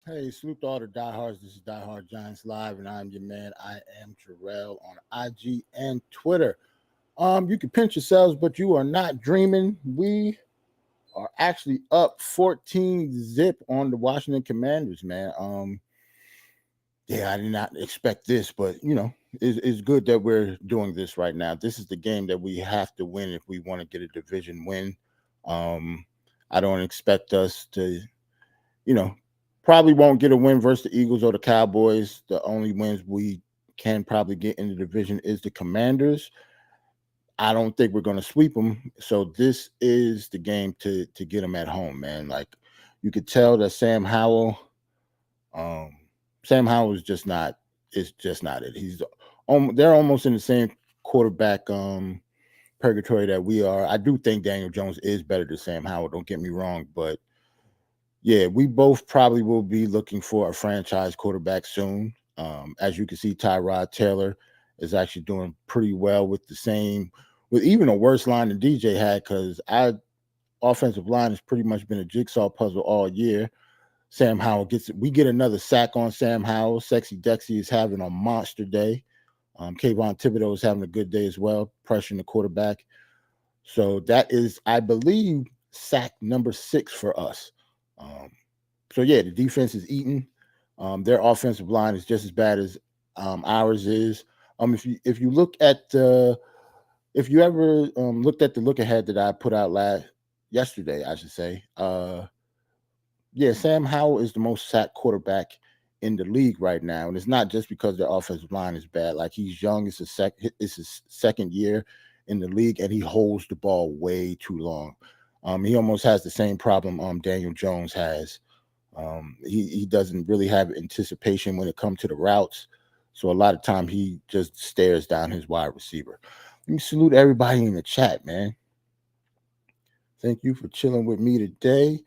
Hey, salute to all the diehards. This is Diehard Giants Live, and I'm your man. I am Terrell on IG and Twitter. You can pinch yourselves, but you are not dreaming. We are actually up 14 zip on the Washington Commanders, man. Yeah, I did not expect this, but it's good that we're doing this right now. This is the game that we have to win if we want to get a division win. Um, I don't expect us to you know, probably won't get a win versus the Eagles or the Cowboys. The only wins we can probably get in the division is the Commanders. I don't think we're going to sweep them. So this is the game to get them at home, man. Like you could tell that um, Sam Howell is just not. It's just not it. They're almost in the same quarterback purgatory that we are. I do think Daniel Jones is better than Sam Howell. Don't get me wrong, but yeah, we both probably will be looking for a franchise quarterback soon. As you can see, Tyrod Taylor is actually doing pretty well with even a worse line than DJ had because our offensive line has pretty much been a jigsaw puzzle all year. We get another sack on Sam Howell. Sexy Dexy is having a monster day. Kayvon Thibodeau is having a good day as well, pressuring the quarterback. So that is, I believe, sack number 6 for us. Um, so yeah, the defense is eating. Their offensive line is just as bad as ours is. If you look at the if you ever looked at the look ahead that I put out last yesterday, I should say, yeah, Sam Howell is the most sacked quarterback in the league right now, and it's not just because their offensive line is bad. Like he's young, it's his second year in the league, and he holds the ball way too long. He almost has the same problem Daniel Jones has. He doesn't really have anticipation when it comes to the routes, so a lot of time he just stares down his wide receiver. Let me salute everybody in the chat, man. Thank you for chilling with me today.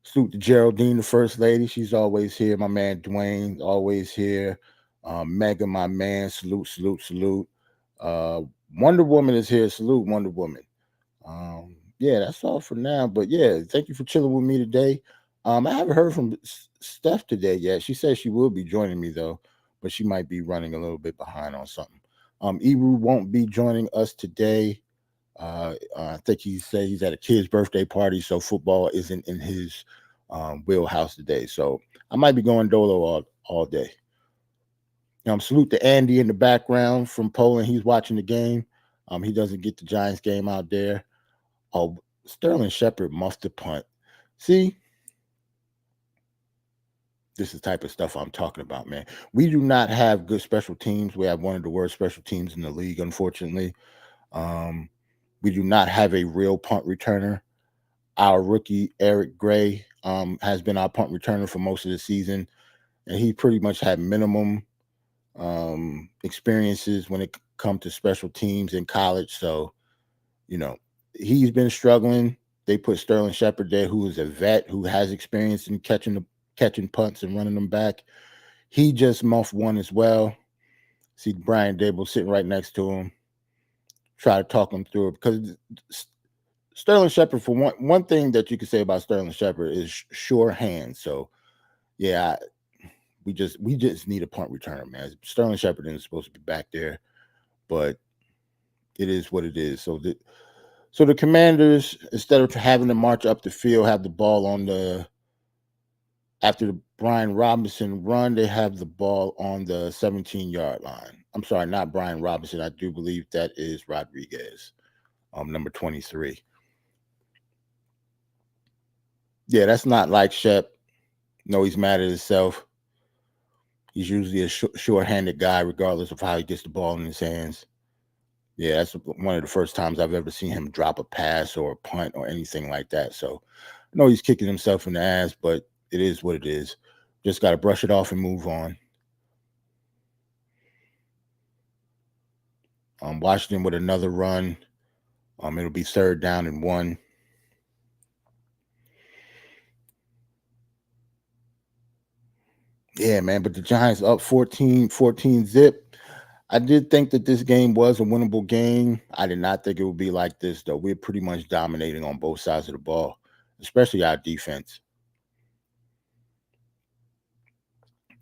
Salute to Geraldine, the first lady. She's always here. My man Dwayne, always here. Mega, my man. Salute, salute, salute. Uh, Wonder Woman is here. Salute, Wonder Woman. Yeah, that's all for now. But yeah, thank you for chilling with me today. I haven't heard from Steph today yet. She says she will be joining me though, but she might be running a little bit behind on something. Ebru won't be joining us today. I think he said he's at a kid's birthday party, so football isn't in his wheelhouse today. So I might be going dolo all day. Salute to Andy in the background from Poland. He's watching the game. He doesn't get the Giants game out there. Oh, Sterling Shepard muffed the punt. See, this is the type of stuff I'm talking about, man. We do not have good special teams. We have one of the worst special teams in the league, unfortunately. Um, we do not have a real punt returner. Our rookie Eric Gray has been our punt returner for most of the season, and he pretty much had minimum experiences when it comes to special teams in college. So, you know, he's been struggling. They put Sterling Shepard there, who is a vet who has experience in catching punts and running them back. He just muffed one as well. See Brian Dable sitting right next to him. Try to talk him through it because Sterling Shepard, for one thing that you can say about Sterling Shepard is sure hands. So yeah, we just need a punt returner, man. Sterling Shepard isn't supposed to be back there, but it is what it is. So the Commanders, instead of having to march up the field, have the ball on the after the Brian Robinson run, they have the ball on the 17-yard line. I'm sorry, not Brian Robinson. I do believe that is Rodriguez, number 23. Yeah, that's not like Shep. No, he's mad at himself. He's usually a short-handed guy, regardless of how he gets the ball in his hands. Yeah, that's one of the first times I've ever seen him drop a pass or a punt or anything like that. So I know he's kicking himself in the ass, but it is what it is. Just got to brush it off and move on. Washington with another run. It'll be 3rd down and 1. Yeah, man, but the Giants up 14 zip. I did think that this game was a winnable game. I did not think it would be like this, though. We're pretty much dominating on both sides of the ball, especially our defense.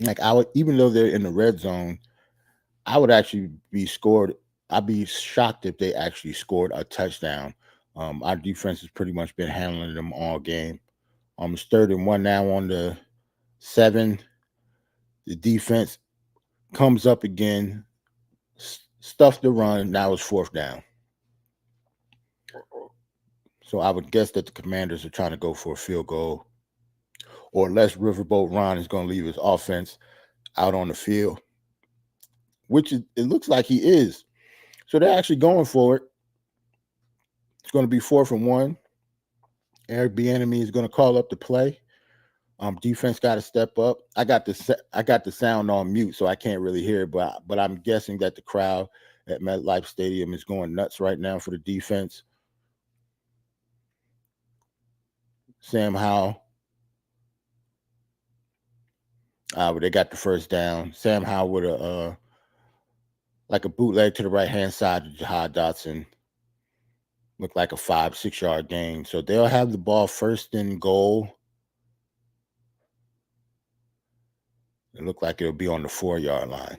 Like I would, even though they're in the red zone, I would actually be scored. I'd be shocked if they actually scored a touchdown. Our defense has pretty much been handling them all game. It's 3rd and 1 now on the 7. The defense comes up again, stuffs the run. Now it's 4th down. So I would guess that the Commanders are trying to go for a field goal, or unless Riverboat Ron is going to leave his offense out on the field, which it looks like he is. So they're actually going for it. It's going to be 4th and 1. Eric Bieniemy is going to call up the play. Defense got to step up. I got the sound on mute, so I can't really hear it, but I'm guessing that the crowd at MetLife Stadium is going nuts right now for the defense. Sam Howell. They got the 1st down. Sam Howell with a like a bootleg to the right hand side of Jahad Dotson. Looked like a 5-6 yard gain. So they'll have the ball 1st and goal. It looked like it'll be on the 4-yard line.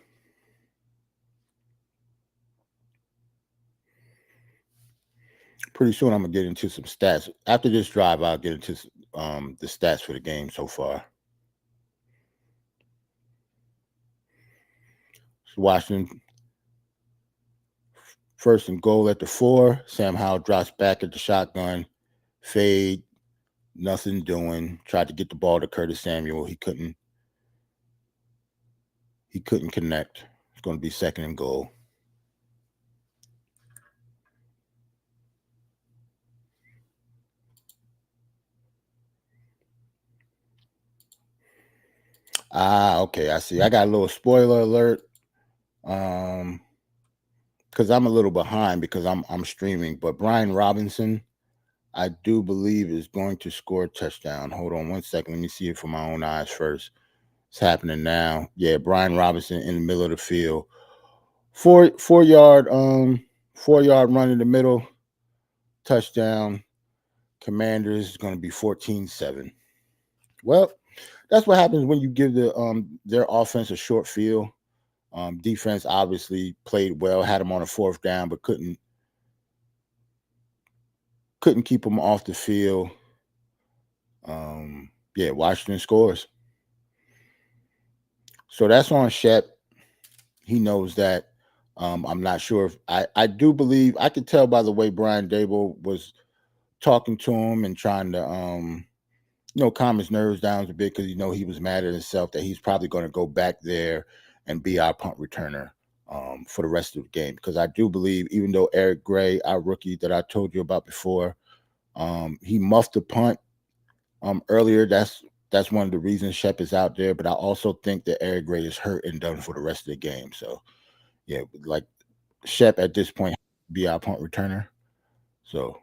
Pretty soon I'm gonna get into some stats. After this drive, I'll get into the stats for the game so far. So Washington 1st and goal at the 4. Sam Howell drops back at the shotgun. Fade. Nothing doing. Tried to get the ball to Curtis Samuel. He couldn't connect. It's going to be 2nd and goal. Okay, I see. I got a little spoiler alert. Because I'm a little behind because I'm streaming, but Brian Robinson, I do believe, is going to score a touchdown. Hold on 1 second. Let me see it for my own eyes first. It's happening now. Yeah, Brian Robinson in the middle of the field. 4-yard 4-yard run in the middle. Touchdown. Commanders is going to be 14-7. Well, that's what happens when you give their offense a short field. Defense obviously played well, had them on a 4th down, but couldn't keep them off the field. Washington scores. So that's on Shep. He knows that. I'm not sure if I do believe I could tell by the way Brian Dable was talking to him and trying to calm his nerves down a bit, because he was mad at himself that he's probably going to go back there and be our punt returner for the rest of the game. Because I do believe, even though Eric Gray, our rookie that I told you about before, he muffed the punt earlier. That's one of the reasons Shep is out there. But I also think that Eric Gray is hurt and done for the rest of the game. So yeah, like Shep at this point be our punt returner. So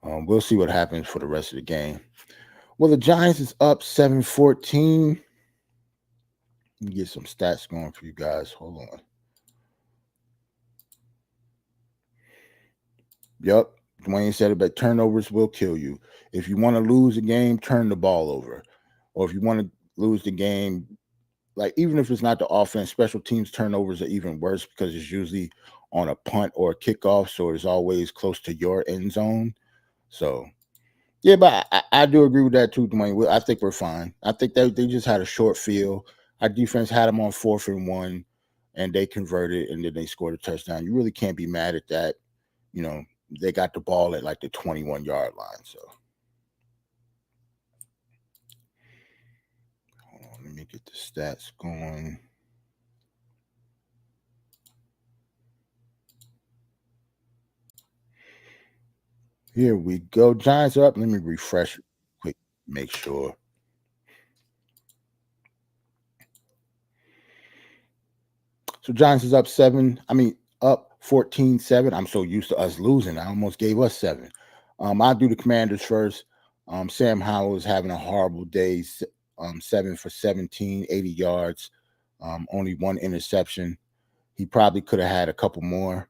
we'll see what happens for the rest of the game. Well, the Giants is up 7-14. Let me get some stats going for you guys. Hold on. Yep. Dwayne said it, but turnovers will kill you. If you want to lose a game, turn the ball over. Or if you want to lose the game, like even if it's not the offense, special teams turnovers are even worse because it's usually on a punt or a kickoff. So it's always close to your end zone. So, yeah, but I do agree with that too, Dwayne. I think we're fine. I think they just had a short field. Our defense had them on 4th and 1, and they converted, and then they scored a touchdown. You really can't be mad at that. They got the ball at like the 21-yard line. So hold on, let me get the stats going. Here we go. Giants are up. Let me refresh quick, make sure. So Giants is up up 14-7. I'm so used to us losing. I almost gave us 7. I'll do the Commanders first. Sam Howell is having a horrible day. 7 for 17, 80 yards. Only 1 interception. He probably could have had a couple more.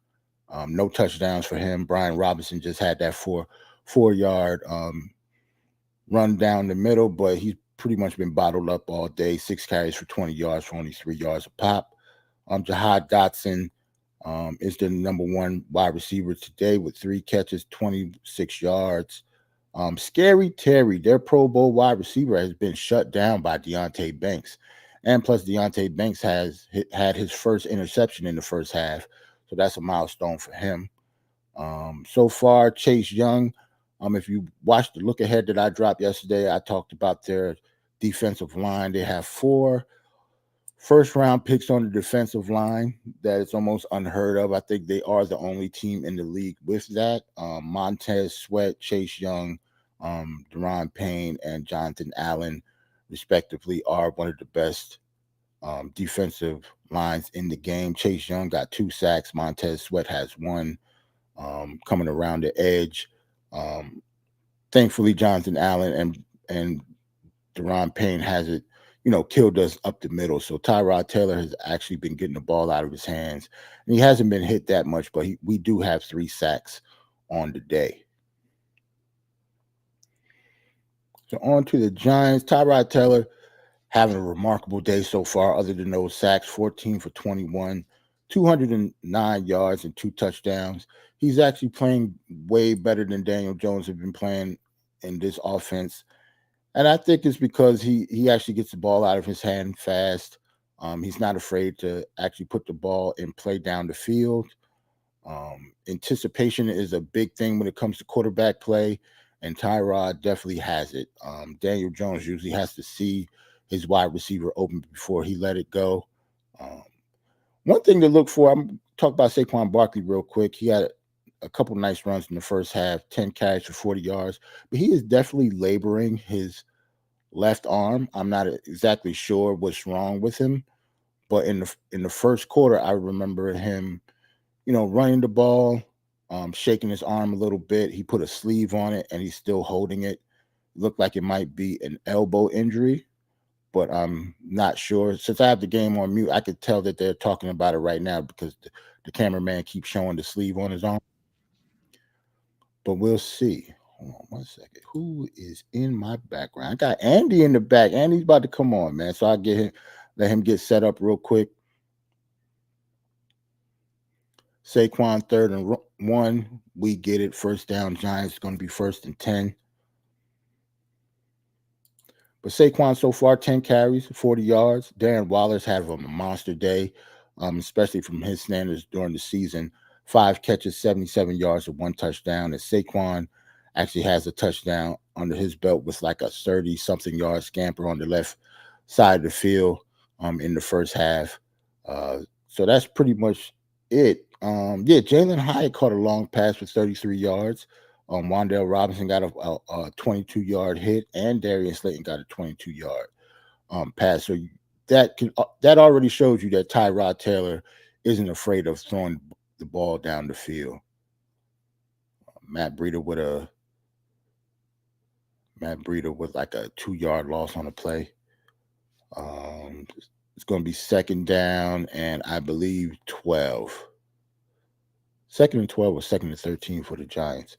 No touchdowns for him. Brian Robinson just had that 4-yard run down the middle, but he's pretty much been bottled up all day. 6 carries for 20 yards for only 3 yards a pop. Jahad Dotson is the number one wide receiver today with 3 catches, 26 yards. Scary Terry, their Pro Bowl wide receiver, has been shut down by Deontay Banks. And plus, Deontay Banks had his first interception in the first half. So that's a milestone for him. So far, Chase Young, if you watched the look ahead that I dropped yesterday, I talked about their defensive line. They have 4 first-round picks on the defensive line. That is almost unheard of. I think they are the only team in the league with that. Montez Sweat, Chase Young, Deron Payne, and Jonathan Allen, respectively, are one of the best defensive lines in the game. Chase Young got 2 sacks. Montez Sweat has 1 coming around the edge. Thankfully, Jonathan Allen and Deron Payne has it, killed us up the middle. So Tyrod Taylor has actually been getting the ball out of his hands. And he hasn't been hit that much, but we do have 3 sacks on the day. So on to the Giants. Tyrod Taylor having a remarkable day so far, other than those sacks, 14 for 21, 209 yards and 2 touchdowns. He's actually playing way better than Daniel Jones has been playing in this offense. And I think it's because he actually gets the ball out of his hand fast. He's not afraid to actually put the ball in play down the field. Anticipation is a big thing when it comes to quarterback play, and Tyrod definitely has it. Daniel Jones usually has to see his wide receiver open before he let it go. One thing to look for, I'm talk about Saquon Barkley real quick. He had a couple nice runs in the first half, 10 carries for 40 yards, but he is definitely laboring his left arm. I'm not exactly sure what's wrong with him, but in the first quarter, I remember him, running the ball, shaking his arm a little bit. He put a sleeve on it, and he's still holding it. Looked like it might be an elbow injury, but I'm not sure. Since I have the game on mute, I could tell that they're talking about it right now because the cameraman keeps showing the sleeve on his arm. But we'll see. Hold on 1 second. Who is in my background? I got Andy in the back. Andy's about to come on, man. So I'll let him get set up real quick. Saquon 3rd and 1. We get it. First down. Giants going to be 1st and 10. But Saquon so far, 10 carries, 40 yards. Darren Waller's had a monster day, especially from his standards during the season. 5 catches, 77 yards, and 1 touchdown. And Saquon actually has a touchdown under his belt with like a 30-something yard scamper on the left side of the field in the first half. So that's pretty much it. Jalen Hyatt caught a long pass for 33 yards. Wan'Dale Robinson got a 22-yard hit, and Darius Slayton got a 22-yard pass. So that already shows you that Tyrod Taylor isn't afraid of throwing the ball down the field. Matt Breida with like a 2-yard loss on a play. It's going to be 2nd down, and I believe 12. 2nd and 12 or 2nd and 13 for the Giants.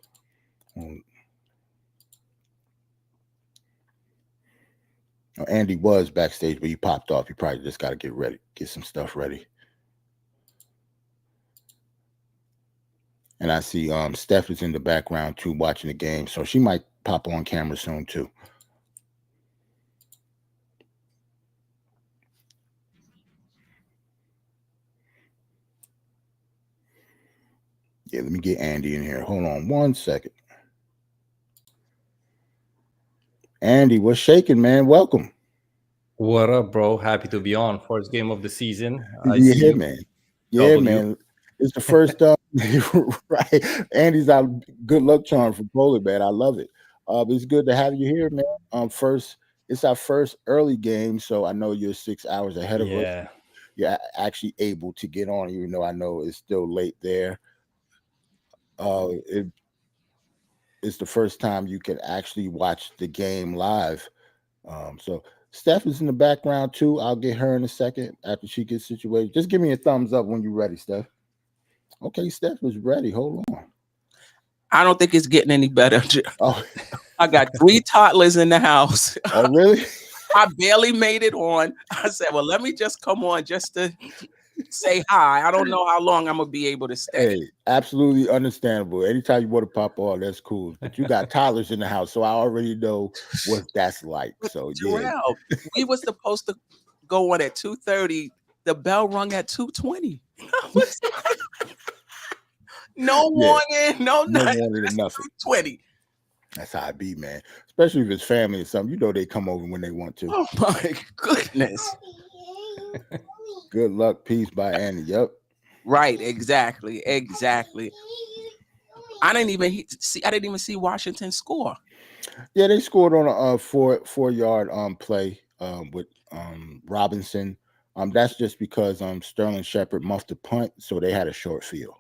Andy was backstage, but he popped off. He probably just got to get some stuff ready. And I see Steph is in the background too, watching the game, so she might pop on camera soon too. Yeah, let me get Andy in here. Hold on 1 second. Andy, what's shaking, man? Welcome. What up, bro? Happy to be on. First game of the season. Yeah, man. Yeah, man. It's the first right. Andy's our good luck charm for Polar, man. I love it. It's good to have you here, man. It's our first early game, so I know you're 6 hours ahead of us. You're actually able to get on, even though I know it's still late there. It's the first time you can actually watch the game live. So Steph is in the background too. I'll get her in a second after she gets situated. Just give me a thumbs up when you're ready, Steph. Okay, Steph is ready. Hold on. I don't think it's getting any better. Oh. I got 3 toddlers in the house. Oh, really? I barely made it on. I said, well, let me just come on just to say hi. I don't know how long I'm gonna be able to stay. Hey, absolutely understandable. Anytime you want to pop on, that's cool. But you got toddlers in the house, so I already know what that's like. But So yeah, Jarrell, we were supposed to go on at 2:30. The bell rung at 2:20. I was no yeah, warning, no no nothing. warning or It's nothing. 2:20. That's how I be, man. Especially if it's family or something, you know they come over when they want to. Oh my goodness. Good luck, peace by Annie. Yep. Right, exactly. Exactly. I didn't even see Washington score. Yeah, they scored on a 4 yard play with Robinson. That's just because Sterling Shepard muffed the punt, so they had a short field.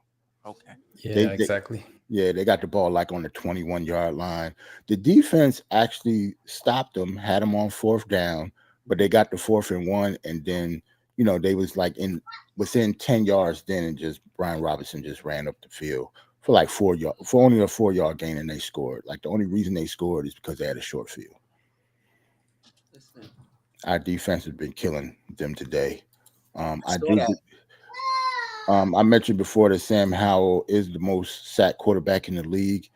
Okay. Yeah, They exactly. Yeah, they got the ball like on the 21-yard line. The defense actually stopped them, had them on fourth down, but they got the 4th and 1, and then they was like in within 10 yards then, and just Brian Robinson just ran up the field for like 4 yard for only a 4 yard gain, and they scored. Like the only reason they scored is because they had a short field. Listen, Our defense has been killing them today. I I saw do. that. I mentioned before that Sam Howell is the most sacked quarterback in the league.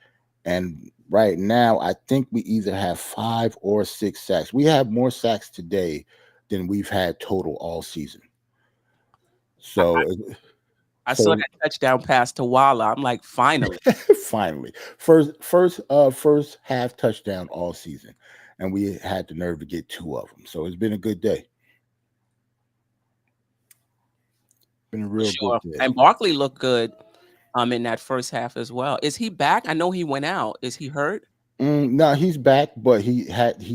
And right now, I think we either have 5 or 6 sacks. We have more sacks today than we've had total all season. I, So, I saw so that touchdown pass to Walla. I'm like, finally. finally, first half touchdown all season, and we had the nerve to get 2 of them. So it's been a good day. Been a For real good sure. day. And Barkley looked good in that first half as well. Is he back? I know he went out. Is he hurt? No, he's back, but he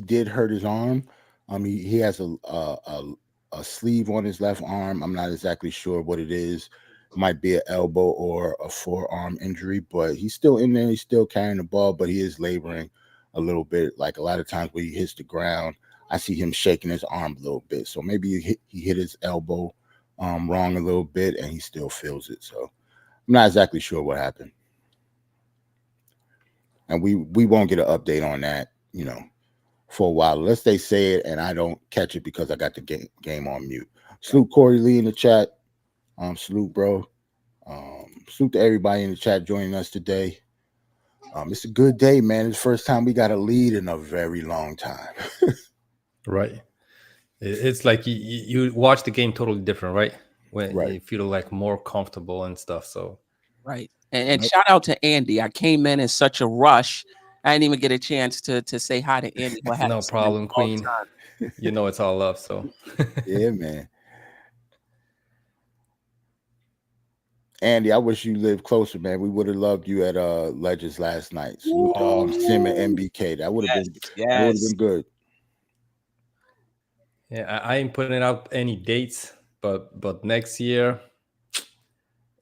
did hurt his arm. He has a sleeve on his left arm. I'm not exactly sure what it is. Might be an elbow or a forearm injury, but he's still in there. He's still carrying the ball, but he is laboring a little bit. Like a lot of times when he hits the ground, I see him shaking his arm a little bit. So maybe he hit his elbow wrong a little bit, and he still feels it. So I'm not exactly sure what happened. And we won't get an update on that, for a while. Unless they say it and I don't catch it because I got the game on mute. Salute Corey Lee in the chat. Salute, bro. Salute to everybody in the chat joining us today. It's a good day, man. It's the first time we got a lead in a very long time. Right. It's like you watch the game totally different, right? When Right. you feel like more comfortable and stuff. So Right. And shout out to Andy. I came in such a rush. I didn't even get a chance to say hi to Andy. Who I haven't no seen in a problem, long Queen. time. You know it's all love. So Yeah, man. Andy, I wish you lived closer, man. We would have loved you at Legends last night. Salute to Sim and MBK. That would have Yes. been good. yeah, I ain't putting out any dates, but next year,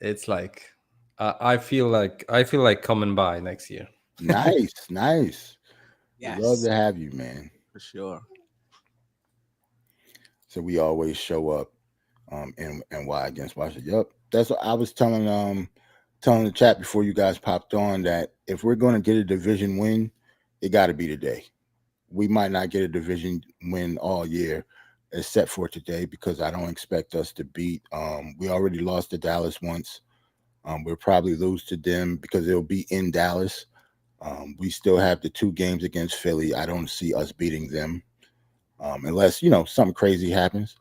it's like I feel like coming by next year. Nice, nice. We'd love Yes. to have you, man. For sure. So we always show up and why against Washington. Yep. That's what I was telling the chat before you guys popped on, that if we're gonna get a division win, it gotta be today. We might not get a division win all year except for today, because I don't expect us to beat we already lost to Dallas once. We'll probably lose to them because it'll be in Dallas. We still have the 2 games against Philly. I don't see us beating them unless something crazy happens.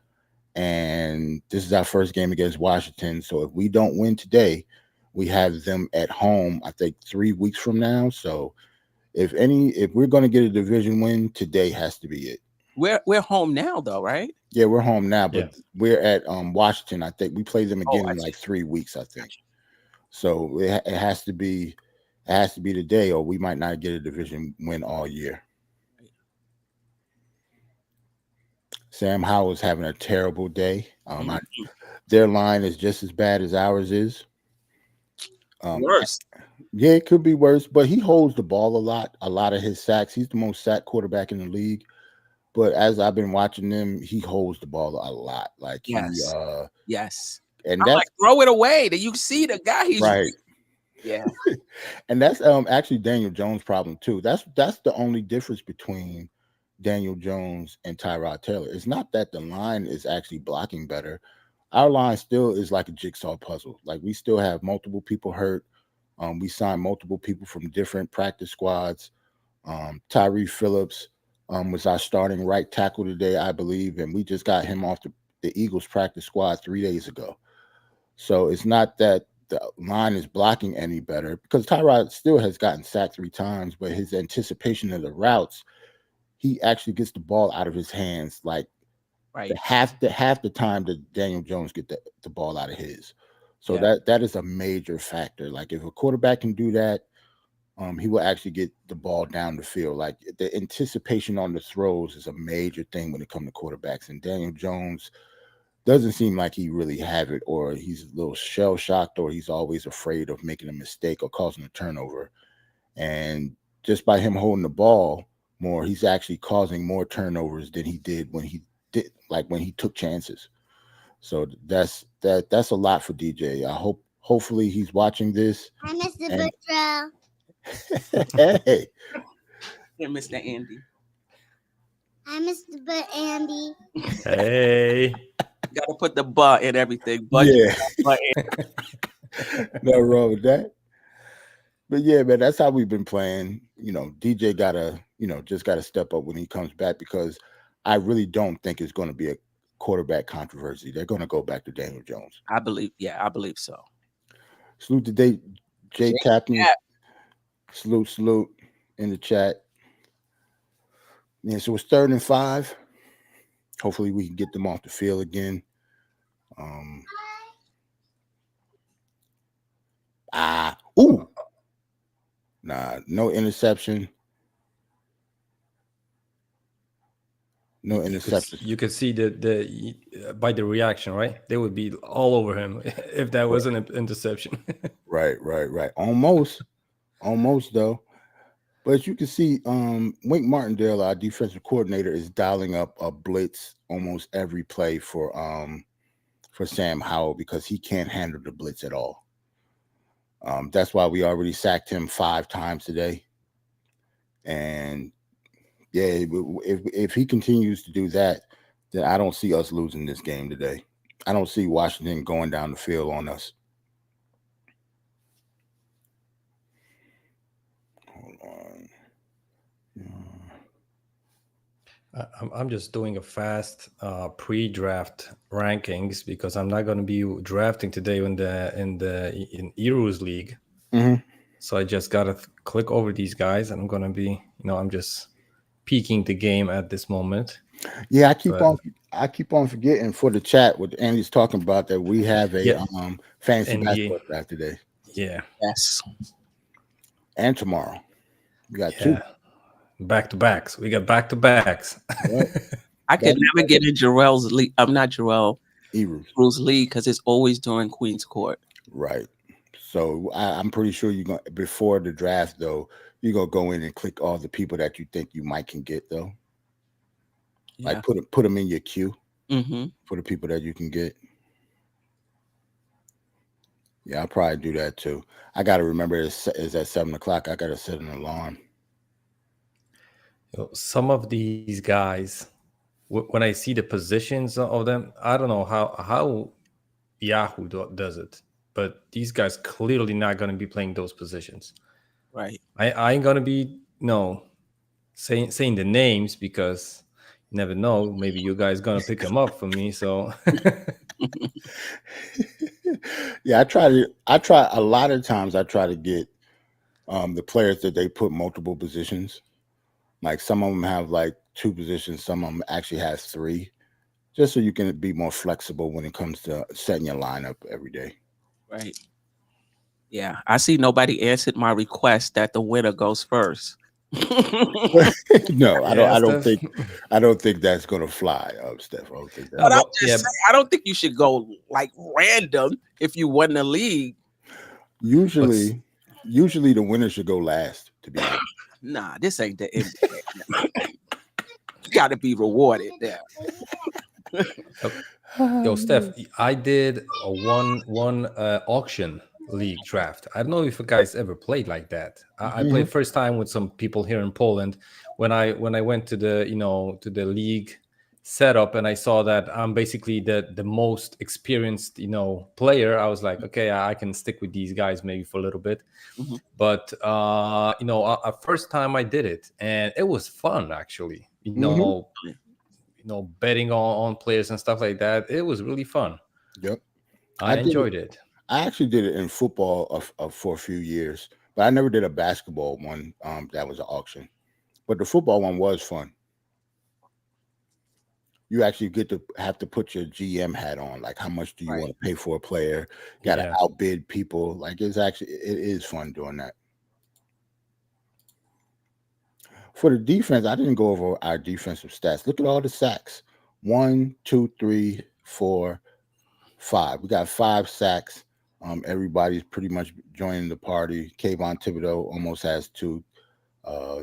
And this is our first game against Washington. So if we don't win today, we have them at home, I think 3 weeks from now. So if we're going to get a division win, today has to be it. We're home now though, right? Yeah, we're home now, but Yeah. we're at Washington. I think we play them again I in see. like 3 weeks, I think. So it has to be today, or we might not get a division win all year. Sam Howell's having a terrible day. Their line is just as bad as ours is. Worse. Yeah, it could be worse, but he holds the ball a lot. A lot of his sacks. He's the most sacked quarterback in the league. But as I've been watching them, he holds the ball a lot. Like Yes. Yes. and I'm that's like, throw it away. Do you see the guy? He's right. Yeah. And that's actually Daniel Jones' problem too. That's the only difference between Daniel Jones and Tyrod Taylor. It's not that the line is actually blocking better. Our line still is like a jigsaw puzzle. Like we still have multiple people hurt. We signed multiple people from different practice squads. Tyree Phillips was our starting right tackle today, I believe, and we just got him off the Eagles practice squad 3 days ago. So it's not that the line is blocking any better because Tyrod still has gotten sacked 3 times, but his anticipation of the routes, he actually gets the ball out of his hands like Right. half the time that Daniel Jones get the ball out of his. So Yeah. that is a major factor. Like if a quarterback can do that, he will actually get the ball down the field. Like the anticipation on the throws is a major thing when it comes to quarterbacks. And Daniel Jones doesn't seem like he really have it, or he's a little shell shocked, or he's always afraid of making a mistake or causing a turnover. And just by him holding the ball more, he's actually causing more turnovers than he did when he took chances. So that's a lot for DJ. Hopefully he's watching this. Hi, Mr. And- Buttrell. Hey, Here, Mr. Andy. Hi, Mr. But Andy. Hey. Gotta put the butt in everything. But yeah, but no wrong with that. But yeah, man, that's how we've been playing. DJ just gotta step up when he comes back because I really don't think it's going to be a quarterback controversy. They're going to go back to Daniel Jones. I believe so. Salute to Jay Captain. Cap. Salute in the chat. Yeah, so it's 3rd and 5. Hopefully we can get them off the field again. No interception. No interception. You could see the by the reaction, right? They would be all over him if that wasn't an interception. Right. Almost though. But as you can see, Wink Martindale, our defensive coordinator, is dialing up a blitz almost every play for Sam Howell because he can't handle the blitz at all. That's why we already sacked him 5 times today. And yeah, if he continues to do that, then I don't see us losing this game today. I don't see Washington going down the field on us. Hold on. I'm just doing a fast pre-draft rankings because I'm not going to be drafting today in Eros League. Mm-hmm. So I just got to click over these guys, and I'm going to be, I'm just peeking the game at this moment. Yeah, I keep on forgetting for the chat what Andy's talking about that we have a fantasy basketball draft today. Yeah. Yes. And tomorrow. We got 2. Back to backs. We got back to backs. Right. I could never get in Jarrell's league. I'm not Jarrell. Eros league because it's always during Queen's Court. Right. So I'm pretty sure you're going before the draft though, you're gonna go in and click all the people that you think you might can get though. Yeah. Like put them in your queue for the people that you can get. Yeah, I'll probably do that too. I got to remember it's at 7:00. I got to set an alarm. Some of these guys, when I see the positions of them, I don't know how Yahoo does it, but these guys clearly not going to be playing those positions. Right. I ain't going to be saying the names because you never know. Maybe you guys going to pick them up for me. So yeah, I try a lot of times. I try to get the players that they put multiple positions. Like some of them have like 2 positions, some of them actually has 3, just so you can be more flexible when it comes to setting your lineup every day. Right. Yeah, I see nobody answered my request that the winner goes first. No, I don't think that's gonna fly, Steph. I don't think that. But I'm just saying, I don't think you should go like random if you won the league. Usually the winner should go last. To be honest. Nah, this ain't the NBA. You got to be rewarded there. Yo, Steph, I did one auction league draft. I don't know if you guys ever played like that. I played first time with some people here in Poland when I went to the to the league setup, and I saw that I'm basically the most experienced player. I was like, okay, I can stick with these guys maybe for a little bit. Mhm. But first time I did it, and it was fun actually. Betting on players and stuff like that. It was really fun. Yep. I did enjoyed it. I actually did it in football for a few years, but I never did a basketball one. That was an auction, but the football one was fun. You actually have to put your GM hat on. Like, how much do you want to pay for a player? Got to outbid people. Like, it is fun doing that. For the defense, I didn't go over our defensive stats. Look at all the sacks. 1, 2, 3, 4, 5. We got 5 sacks. Everybody's pretty much joining the party. Kayvon Thibodeau almost has 2.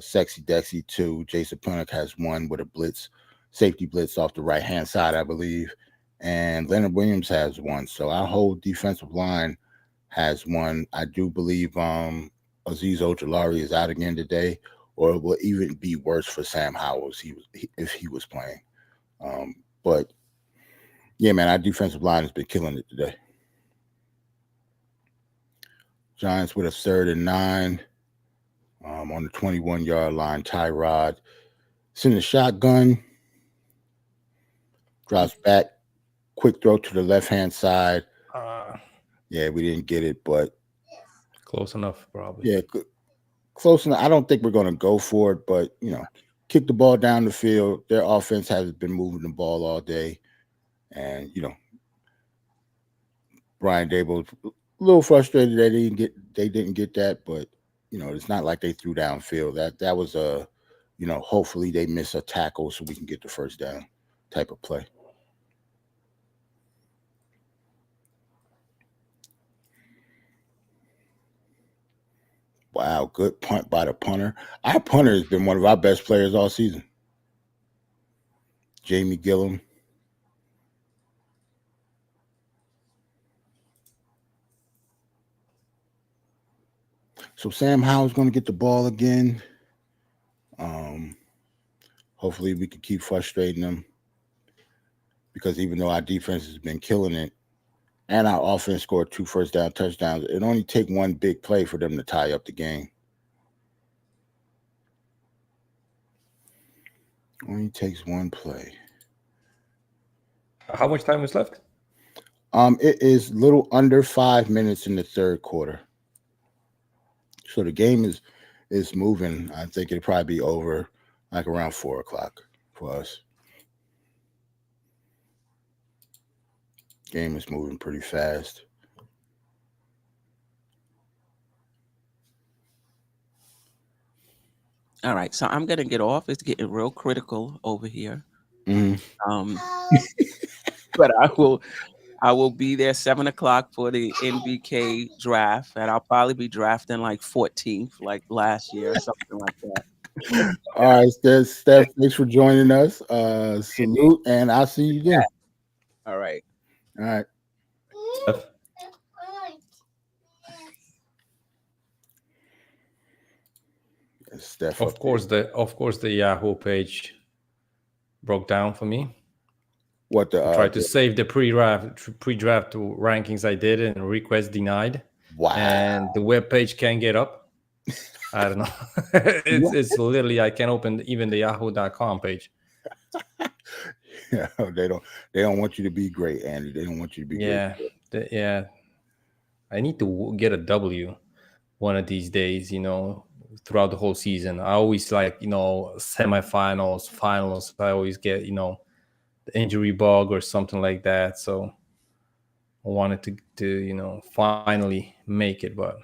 Sexy Dexy 2. Jason Punick has 1 with a safety blitz off the right-hand side, I believe. And Leonard Williams has 1. So our whole defensive line has 1. I do believe Azeez Ojulari is out again today, or it will even be worse for Sam Howell if he was playing. But yeah, man, our defensive line has been killing it today. Giants with a 3rd and 9 on the 21-yard line. Tyrod sends a shotgun, drops back, quick throw to the left-hand side. Yeah, we didn't get it, but close enough, probably. Yeah, close enough. I don't think we're going to go for it, but kick the ball down the field. Their offense has been moving the ball all day, and Brian Daboll's a little frustrated that they didn't get that, but it's not like they threw downfield. That was a hopefully they miss a tackle so we can get the first down type of play. Wow, good punt by the punter. Our punter has been one of our best players all season. Jamie Gillum. So Sam Howell's going to get the ball again. Hopefully we can keep frustrating them, because even though our defense has been killing it and our offense scored 2 first down touchdowns, it only take one big play for them to tie up the game. Only takes one play. How much time is left? It is little under 5 minutes in the 3rd quarter. So the game is moving. I think it'll probably be over like around 4 o'clock for us. Game is moving pretty fast. All right, so I'm gonna get off. It's getting real critical over here. Mm-hmm. But I will be there 7 o'clock for the NBK draft, and I'll probably be drafting like 14th, like last year or something like that. All right, Steph, thanks for joining us. Salute, and I'll see you again. All right. All right. Steph? Steph. Of course, the Yahoo page broke down for me. What the tried to save the pre-draft rankings I did, and request denied. Wow. And the web page can't get up. I don't know. it's literally, I can't open even the yahoo.com page. Yeah, they don't want you to be great, Andy. They don't want you to be great. Yeah. I need to get a W one of these days, throughout the whole season. I always like, semifinals, finals. I always get, the injury bug or something like that. So I wanted to finally make it, but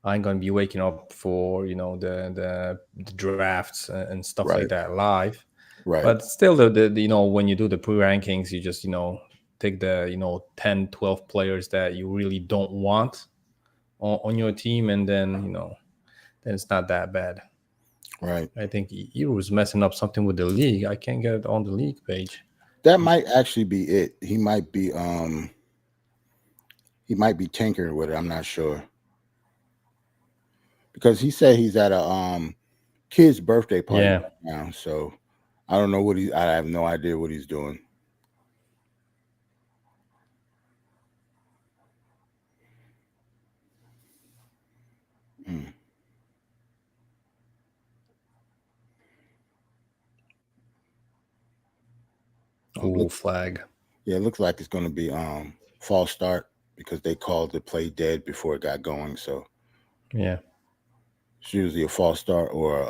I ain't gonna be waking up for the drafts and stuff like that live. Right. But still, the when you do the pre-rankings, you just take the 10, 12 players that you really don't want on your team, and then then it's not that bad. Right. I think he was messing up something with the league. I can't get it on the league page. That might actually be it. He might be He might be tinkering with it. I'm not sure because he said he's at a kid's birthday party Yeah. right now. So I don't know what he. I have no idea what he's doing. Mm. Ooh, flag. Yeah, it looks like it's going to be false start because they called the play dead before it got going. So Yeah. it's usually a false start or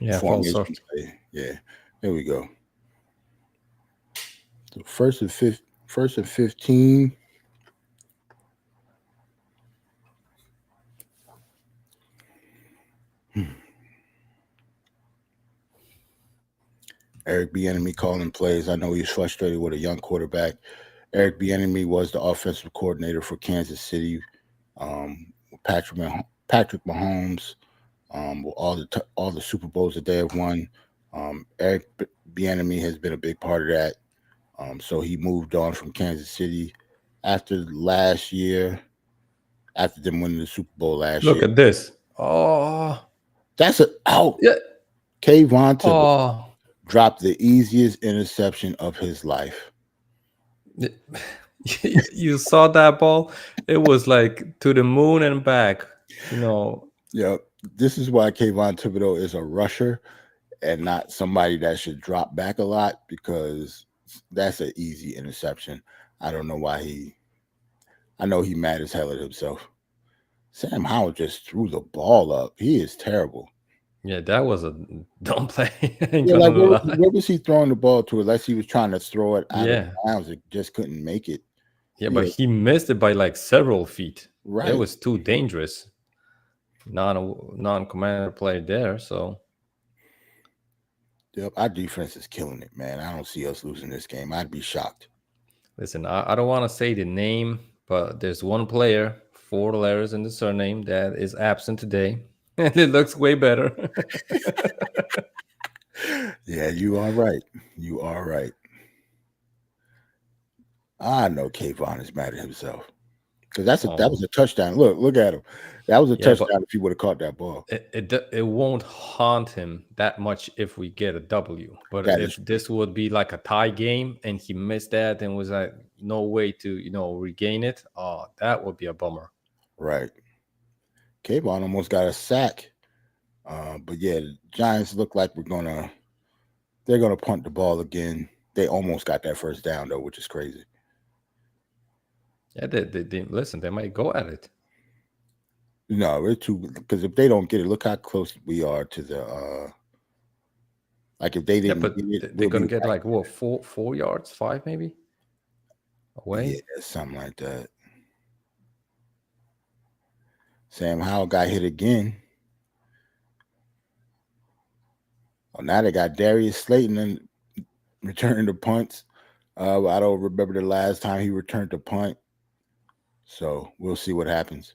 Yeah, false formation start. play. Yeah, there we go. So first and 15. Hmm. Eric Bieniemy calling plays. I know he's frustrated with a young quarterback. Eric Bieniemy was the offensive coordinator for Kansas City. Patrick Mahomes, with all the Super Bowls that they have won. Eric Bieniemy has been a big part of that. So he moved on from Kansas City after last year, after them winning the Super Bowl last Look year. at this. Oh, That's a out. yeah. Kayvon Thibodeau Oh, dropped the easiest interception of his life. you saw that ball? It was like to the moon and back. You know, Yeah, this is why Kayvon Thibodeau is a rusher and not somebody that should drop back a lot because that's an easy interception. I don't know why I know he mad as hell at himself. Sam Howell just threw the ball up. He is terrible. yeah, that was a dumb play. Ain't Yeah, gonna like lie. where was he throwing the ball to? Unless he was trying to throw it out of Yeah, bounds, it just couldn't make it. yeah, Yeah, but he missed it by like several feet. It right. was too dangerous. Non-commander play there, so Yep, our defense is killing it, man. I don't see us losing this game. I'd be shocked. listen, I don't want to say the name, but there's one player, 4 letters in the surname, that is absent today, and it looks way better. Yeah, you are right. You are right. I know Kayvon is mad at himself because that was Oh, a touchdown. Look at him. That was a yeah, but touchdown if he would have caught that ball. it won't haunt him that much if we get a W. But That if is true. this would be like a tie game and he missed that and was like no way to regain it, oh, that would be a bummer. Right. Kayvon almost got a sack. But yeah, the Giants look like they're gonna punt the ball again. They almost got that first down though, which is crazy. Yeah, they listen. They might go at it. No, we're too because if they don't get it, look how close we are to the like if they Yeah, didn't but get it, they're we'll be gonna get right like what 4 yards, 5 maybe there. Yeah, away. something like that. Sam Howell got hit again. Oh, now they got Darius Slayton and returning the punts. I don't remember the last time he returned the punt, so we'll see what happens.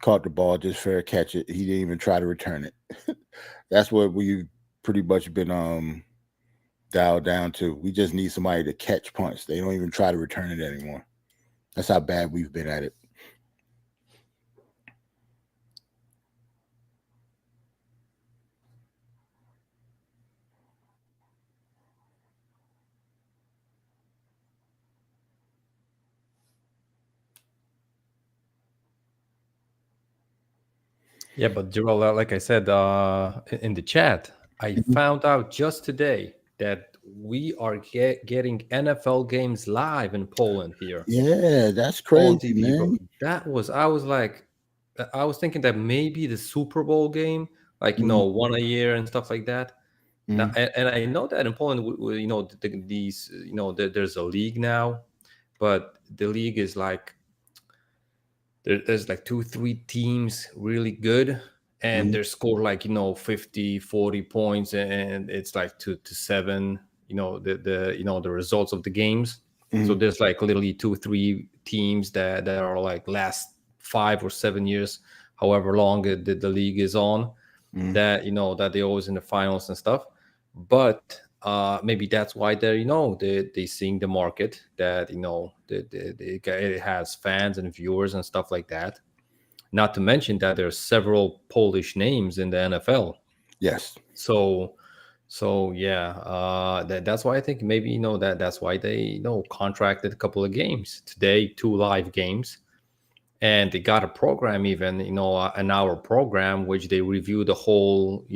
Caught the ball, just fair catch it. He didn't even try to return it. That's what we've pretty much been dialed down to. We just need somebody to catch punts. They don't even try to return it anymore. That's how bad we've been at it. Yeah, but Gerald, like I said in the chat, I Mhm. found out just today that we are getting NFL games live in Poland here Yeah, that's on crazy, TV, bro. man. I was thinking that maybe the Super Bowl game, like Mhm, one a year and stuff like that. Now, mhm, and I know that in Poland, these, there's a league now, but the league is like there's like 2 3 teams really good, and mhm, they score like 50 40 points, and it's like 2 to 7, the results of the games. So mhm, there's like literally 2 3 teams that are like last 5 or 7 years, however long the league is on, mhm, that that they're always in the finals and stuff. But maybe that's why they're they seeing the market that it has fans and viewers and stuff like that. Not to mention that there's several Polish names in the NFL. Yes. So yeah, that's why I think maybe that's why they contracted a couple of games today, 2 live games, and they got a program, even an hour program, which they review the whole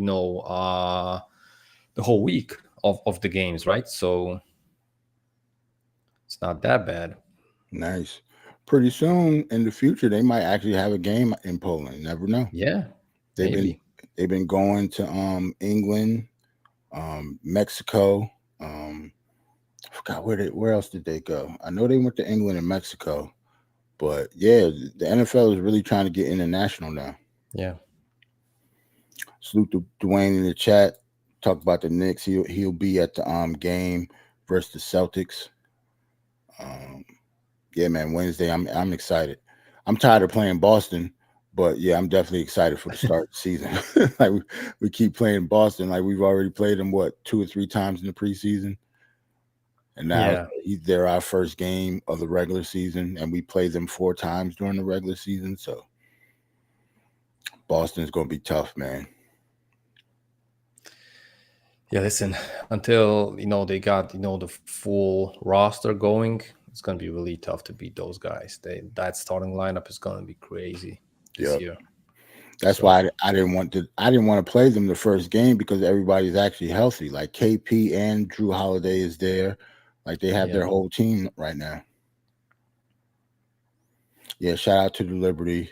week of the games, right? So it's not that bad. Nice. Pretty soon in the future, they might actually have a game in Poland. Never know. Yeah, They've been maybe. they've been going to England, Mexico. I forgot where else did they go? I know they went to England and Mexico, but yeah, the NFL is really trying to get international now. Yeah. Salute to Dwayne in the chat. Talk about the Knicks. He'll be at the game versus the Celtics. Yeah, man, Wednesday. I'm excited. I'm tired of playing Boston, but yeah, I'm definitely excited for the start of the season. Like we keep playing Boston, like we've already played them 2 or 3 times in the preseason, and now they're our first game of the regular season, and we played them 4 times during the regular season. So Boston's gonna be tough, man. Yeah, listen, until they got the full roster going, it's gonna be really tough to beat those guys. That starting lineup is gonna be crazy this year. That's why I didn't want to play them the first game, because everybody's actually healthy. Like KP and Drew Holiday is there. Like they have their whole team right now. Yeah, shout out to the Liberty.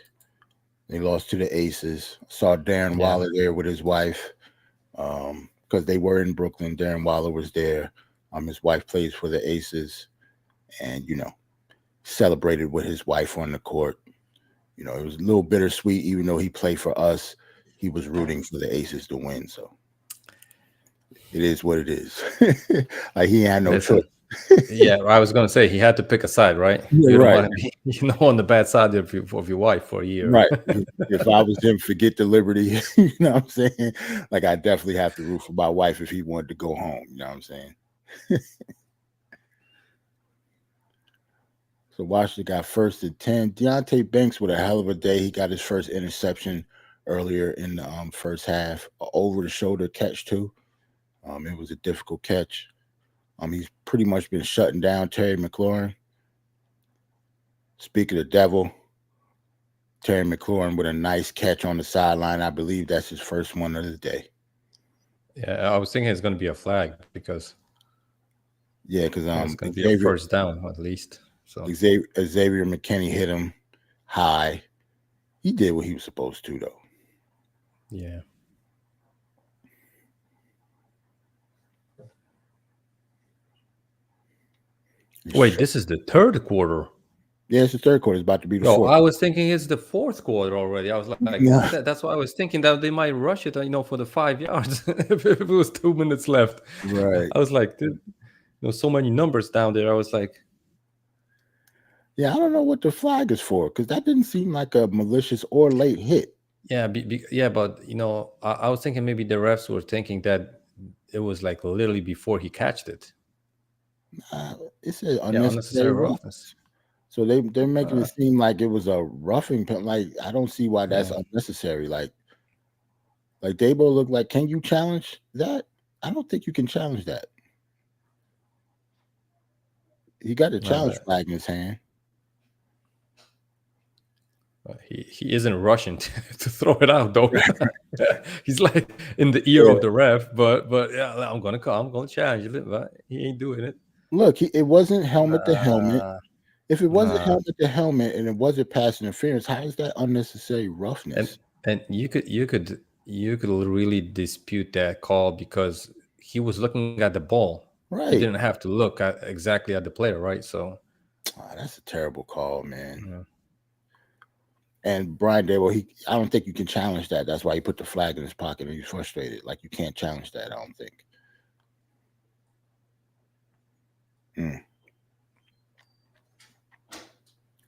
They lost to the Aces. Saw Darren Waller there with his wife. Because they were in Brooklyn. Darren Waller was there. His wife plays for the Aces, and celebrated with his wife on the court. It was a little bittersweet, even though he played for us. He was rooting for the Aces to win, so it is what it is. Like he had no choice. Yeah, I was gonna say he had to pick a side, right? Yeah, you don't right. want to be, on the bad side of your wife for a year, Right. If I was him, forget the Liberty. You know what I'm saying? Like I definitely have to root for my wife if he wanted to go home. You know what I'm saying? So Washington got 1st and 10. Deontay Banks with a hell of a day. He got his first interception earlier in the first half. Over the shoulder catch too. It was a difficult catch. He's pretty much been shutting down Terry McLaurin. Speaking of the devil, Terry McLaurin with a nice catch on the sideline. I believe that's his first one of the day. Yeah, I was thinking it's going to be a flag because because it's going to be a first down at least. So Xavier McKinney hit him high. He did what he was supposed to, though. Yeah. Wait, this is the third quarter. Yeah, it's the third quarter. It's about to be the fourth. I was thinking it's the fourth quarter already. I was like, that's why I was thinking that they might rush it, for the 5 yards if it was 2 minutes left. Right. I was like, so many numbers down there. I was like, yeah, I don't know what the flag is for, because that didn't seem like a malicious or late hit. Yeah, but I was thinking maybe the refs were thinking that it was like literally before he catched it. It said unnecessary roughness. So they're making it seem like it was a roughing. Like I don't see why that's unnecessary. Like Dabo looked like, can you challenge that? I don't think you can challenge that. He got a challenge flag in his hand. He isn't rushing to throw it out though. He's like in the ear of the ref, but yeah, I'm gonna challenge it, but he ain't doing it. Look, it wasn't helmet to helmet. If it wasn't helmet to helmet and it wasn't pass interference, how is that unnecessary roughness? And you could really dispute that call because he was looking at the ball. Right. He didn't have to look exactly at the player, right? So that's a terrible call, man. Yeah. And Brian Dable, I don't think you can challenge that. That's why he put the flag in his pocket and he's frustrated. Like you can't challenge that, I don't think.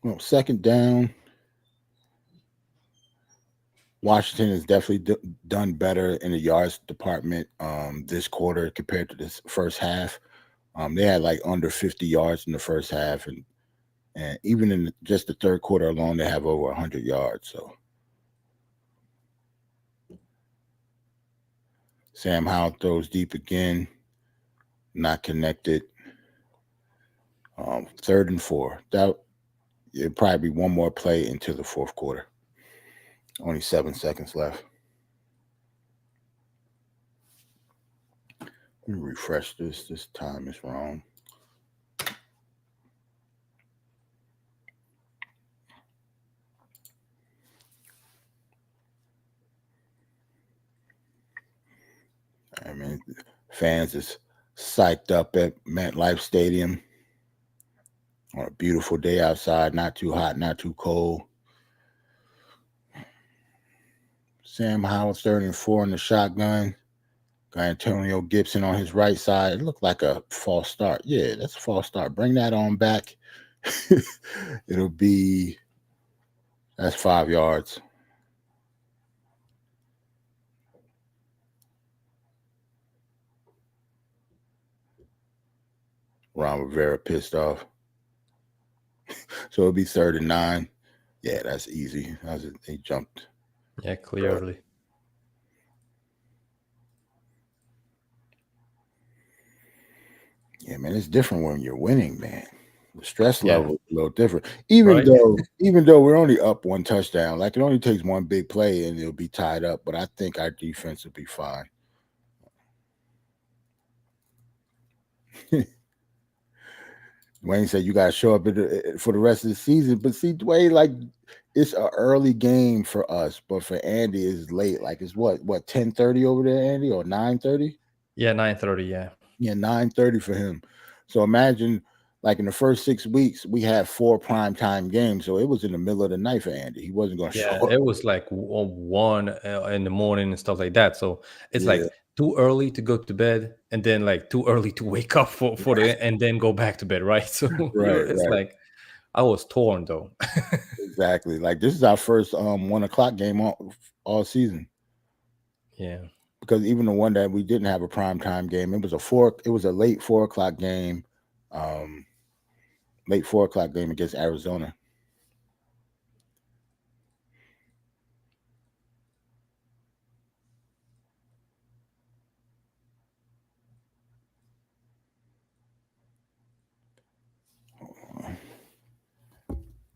Well, second down. Washington has definitely done better in the yards department this quarter compared to this first half. They had like under 50 yards in the first half, and even in just the third quarter alone, they have over 100 yards. So Sam Howell throws deep again, not connected. 3rd and 4. That it'd probably be one more play into the fourth quarter. Only 7 seconds left. Let me refresh this. This time is wrong. I mean, fans is psyched up at MetLife Stadium on a beautiful day outside, not too hot, not too cold. Sam Howell 3rd and 4 in the shotgun. Got Antonio Gibson on his right side. It looked like a false start. Yeah, that's a false start. Bring that on back. It'll be, that's 5 yards. Ron Rivera pissed off. So it'll be 3rd and 9. Yeah, that's easy. They jumped. Yeah, clearly. Yeah, man, it's different when you're winning, man. The stress Yeah. level is a little different. Even though we're only up 1 touchdown, like it only takes one big play and it'll be tied up. But I think our defense will be fine. Dwayne said you got to show up for the rest of the season. But see, Dwayne, like it's an early game for us, but for Andy, it's late. Like it's what 10:30 over there, Andy, or 9:30? Yeah, 9:30. Yeah. Yeah, 9:30 for him. So imagine, like in the first 6 weeks, we had 4 primetime games. So it was in the middle of the night for Andy. He wasn't going to show up. It was like 1 in the morning and stuff like that. So it's Yeah. like too early to go to bed, and then like too early to wake up for the and then go back to bed, right? So it's Right. like I was torn though. Exactly. Like this is our first 1 o'clock game all season. Yeah. Because even the one that we didn't have a primetime game, it was a late 4 o'clock game. Late 4 o'clock game against Arizona.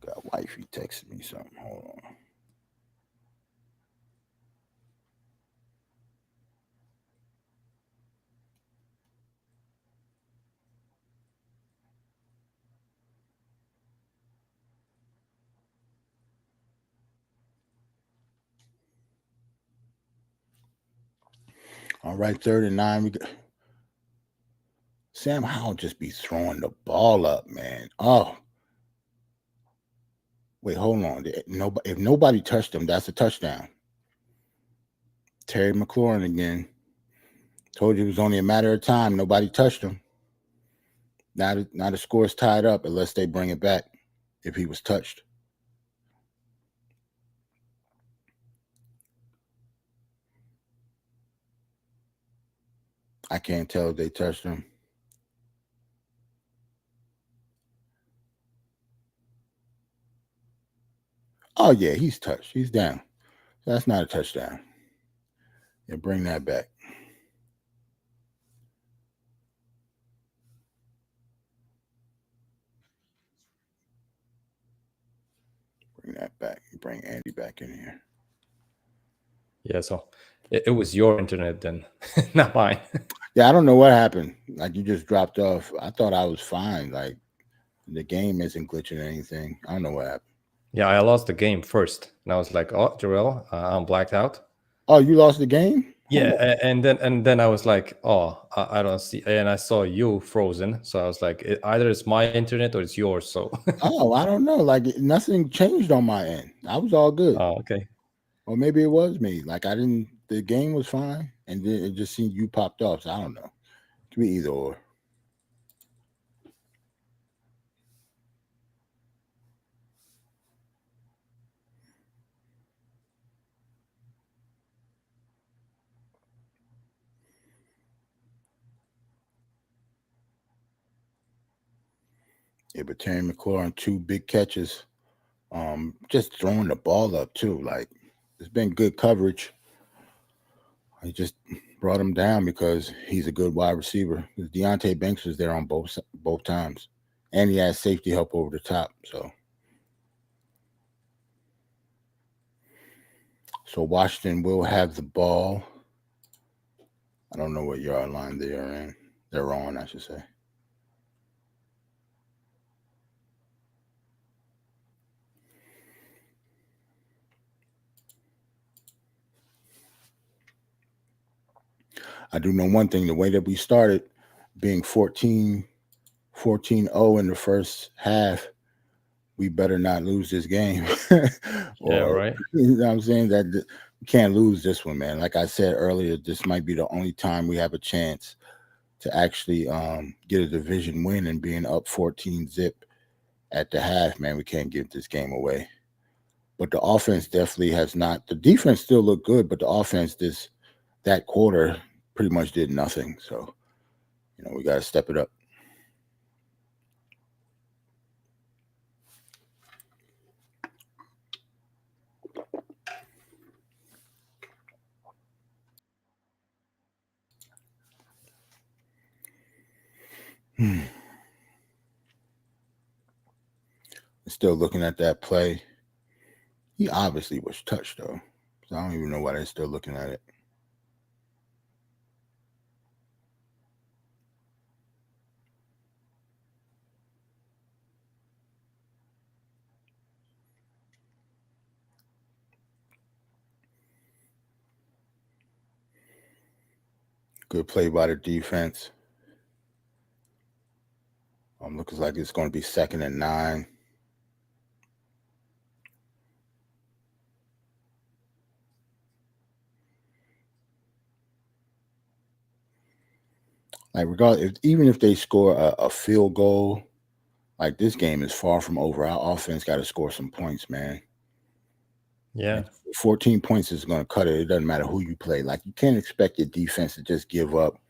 Got wifey texted me something. Hold on. All right, 3rd and 9. Sam Howell just be throwing the ball up, man. Oh. Wait, hold on. If nobody touched him, that's a touchdown. Terry McLaurin again. Told you it was only a matter of time. Nobody touched him. Now the score's tied up unless they bring it back if he was touched. I can't tell if they touched him. Oh, yeah, he's touched. He's down. That's not a touchdown. Yeah, bring that back. Bring that back. Bring Andy back in here. Yeah, so it was your internet then, not mine. Yeah, I don't know what happened. Like you just dropped off. I thought I was fine. Like the game isn't glitching or anything. I don't know what happened. Yeah, I lost the game first, and I was like, "Oh, Jarrell, I'm blacked out." Oh, you lost the game? Yeah, and then I was like, "Oh, I don't see," and I saw you frozen, so I was like, "Either it's my internet or it's yours." So, Oh, I don't know. Like nothing changed on my end. I was all good. oh, okay. Or maybe it was me. Like I didn't. The game was fine, and then it just seemed you popped off. So I don't know. It could be either or. Yeah, but Terry McLaurin on 2 big catches. Just throwing the ball up too. Like it's been good coverage. He just brought him down because he's a good wide receiver. Deontay Banks was there on both times, and he had safety help over the top. So Washington will have the ball. I don't know what yard line they are in. They're on, I should say. I do know one thing, the way that we started being 14-0 in the first half, we better not lose this game. Yeah, right. You know what I'm saying? That we can't lose this one, man. Like I said earlier, this might be the only time we have a chance to actually get a division win, and being up 14-0 at the half, man, we can't give this game away. But the offense definitely has not. The defense still looked good, but the offense that quarter pretty much did nothing. So, we got to step it up. Still looking at that play. He obviously was touched, though. So I don't even know why they're still looking at it. Good play by the defense. Looks like it's going to be 2nd and 9. Like regardless, even if they score a field goal, like this game is far from over. Our offense got to score some points, man. Yeah. Like 14 points is going to cut it. It doesn't matter who you play. Like you can't expect your defense to just give up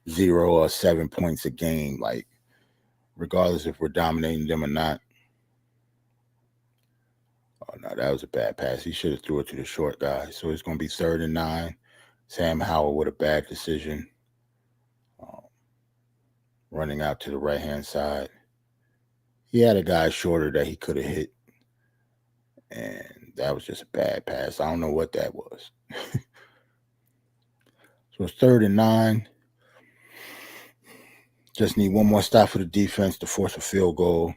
0 or 7 points a game. Like regardless if we're dominating them or not. Oh no, that was a bad pass. He should have threw it to the short guy. So it's going to be 3rd and 9. Sam Howell with a bad decision. Running out to the right-hand side. He had a guy shorter that he could have hit. And that was just a bad pass. I don't know what that was. So it's 3rd and 9. Just need one more stop for the defense to force a field goal.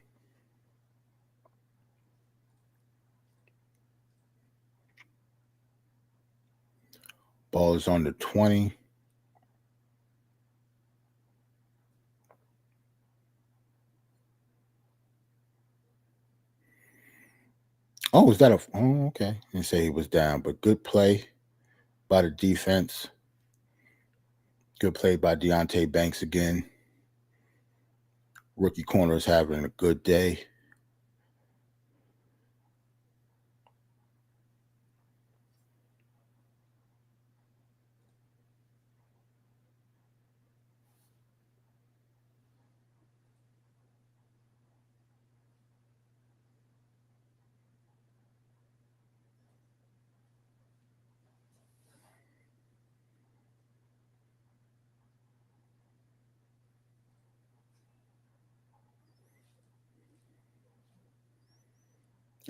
Ball is on the 20. Oh, was that okay. Didn't say he was down, but good play by the defense. Good play by Deontay Banks again. Rookie corner is having a good day.